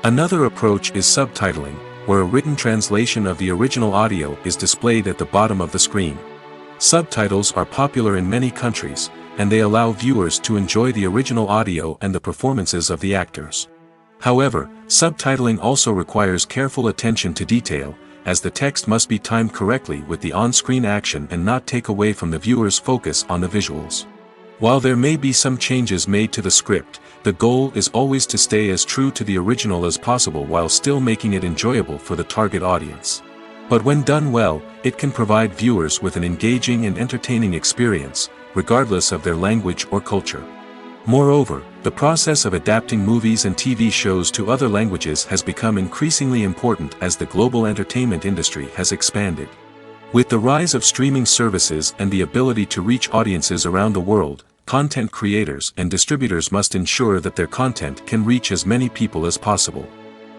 Another approach is subtitling, where a written translation of the original audio is displayed at the bottom of the screen. Subtitles are popular in many countries, and they allow viewers to enjoy the original audio and the performances of the actors. However, subtitling also requires careful attention to detail, as the text must be timed correctly with the on-screen action and not take away from the viewer's focus on the visuals. While there may be some changes made to the script, the goal is always to stay as true to the original as possible while still making it enjoyable for the target audience. But when done well, it can provide viewers with an engaging and entertaining experience, regardless of their language or culture. Moreover, the process of adapting movies and TV shows to other languages has become increasingly important as the global entertainment industry has expanded. With the rise of streaming services and the ability to reach audiences around the world, content creators and distributors must ensure that their content can reach as many people as possible.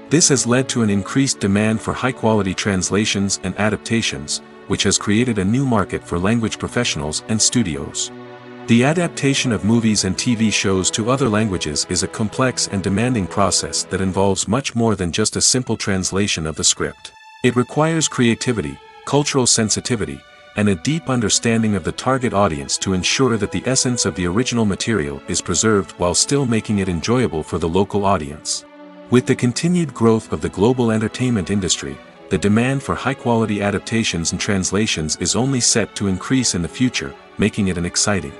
This has led to an increased demand for high-quality translations and adaptations, which has created a new market for language professionals and studios. The adaptation of movies and TV shows to other languages is a complex and demanding process that involves much more than just a simple translation of the script. It requires creativity, cultural sensitivity, and a deep understanding of the target audience to ensure that the essence of the original material is preserved while still making it enjoyable for the local audience. With the continued growth of the global entertainment industry, the demand for high-quality adaptations and translations is only set to increase in the future, making it an exciting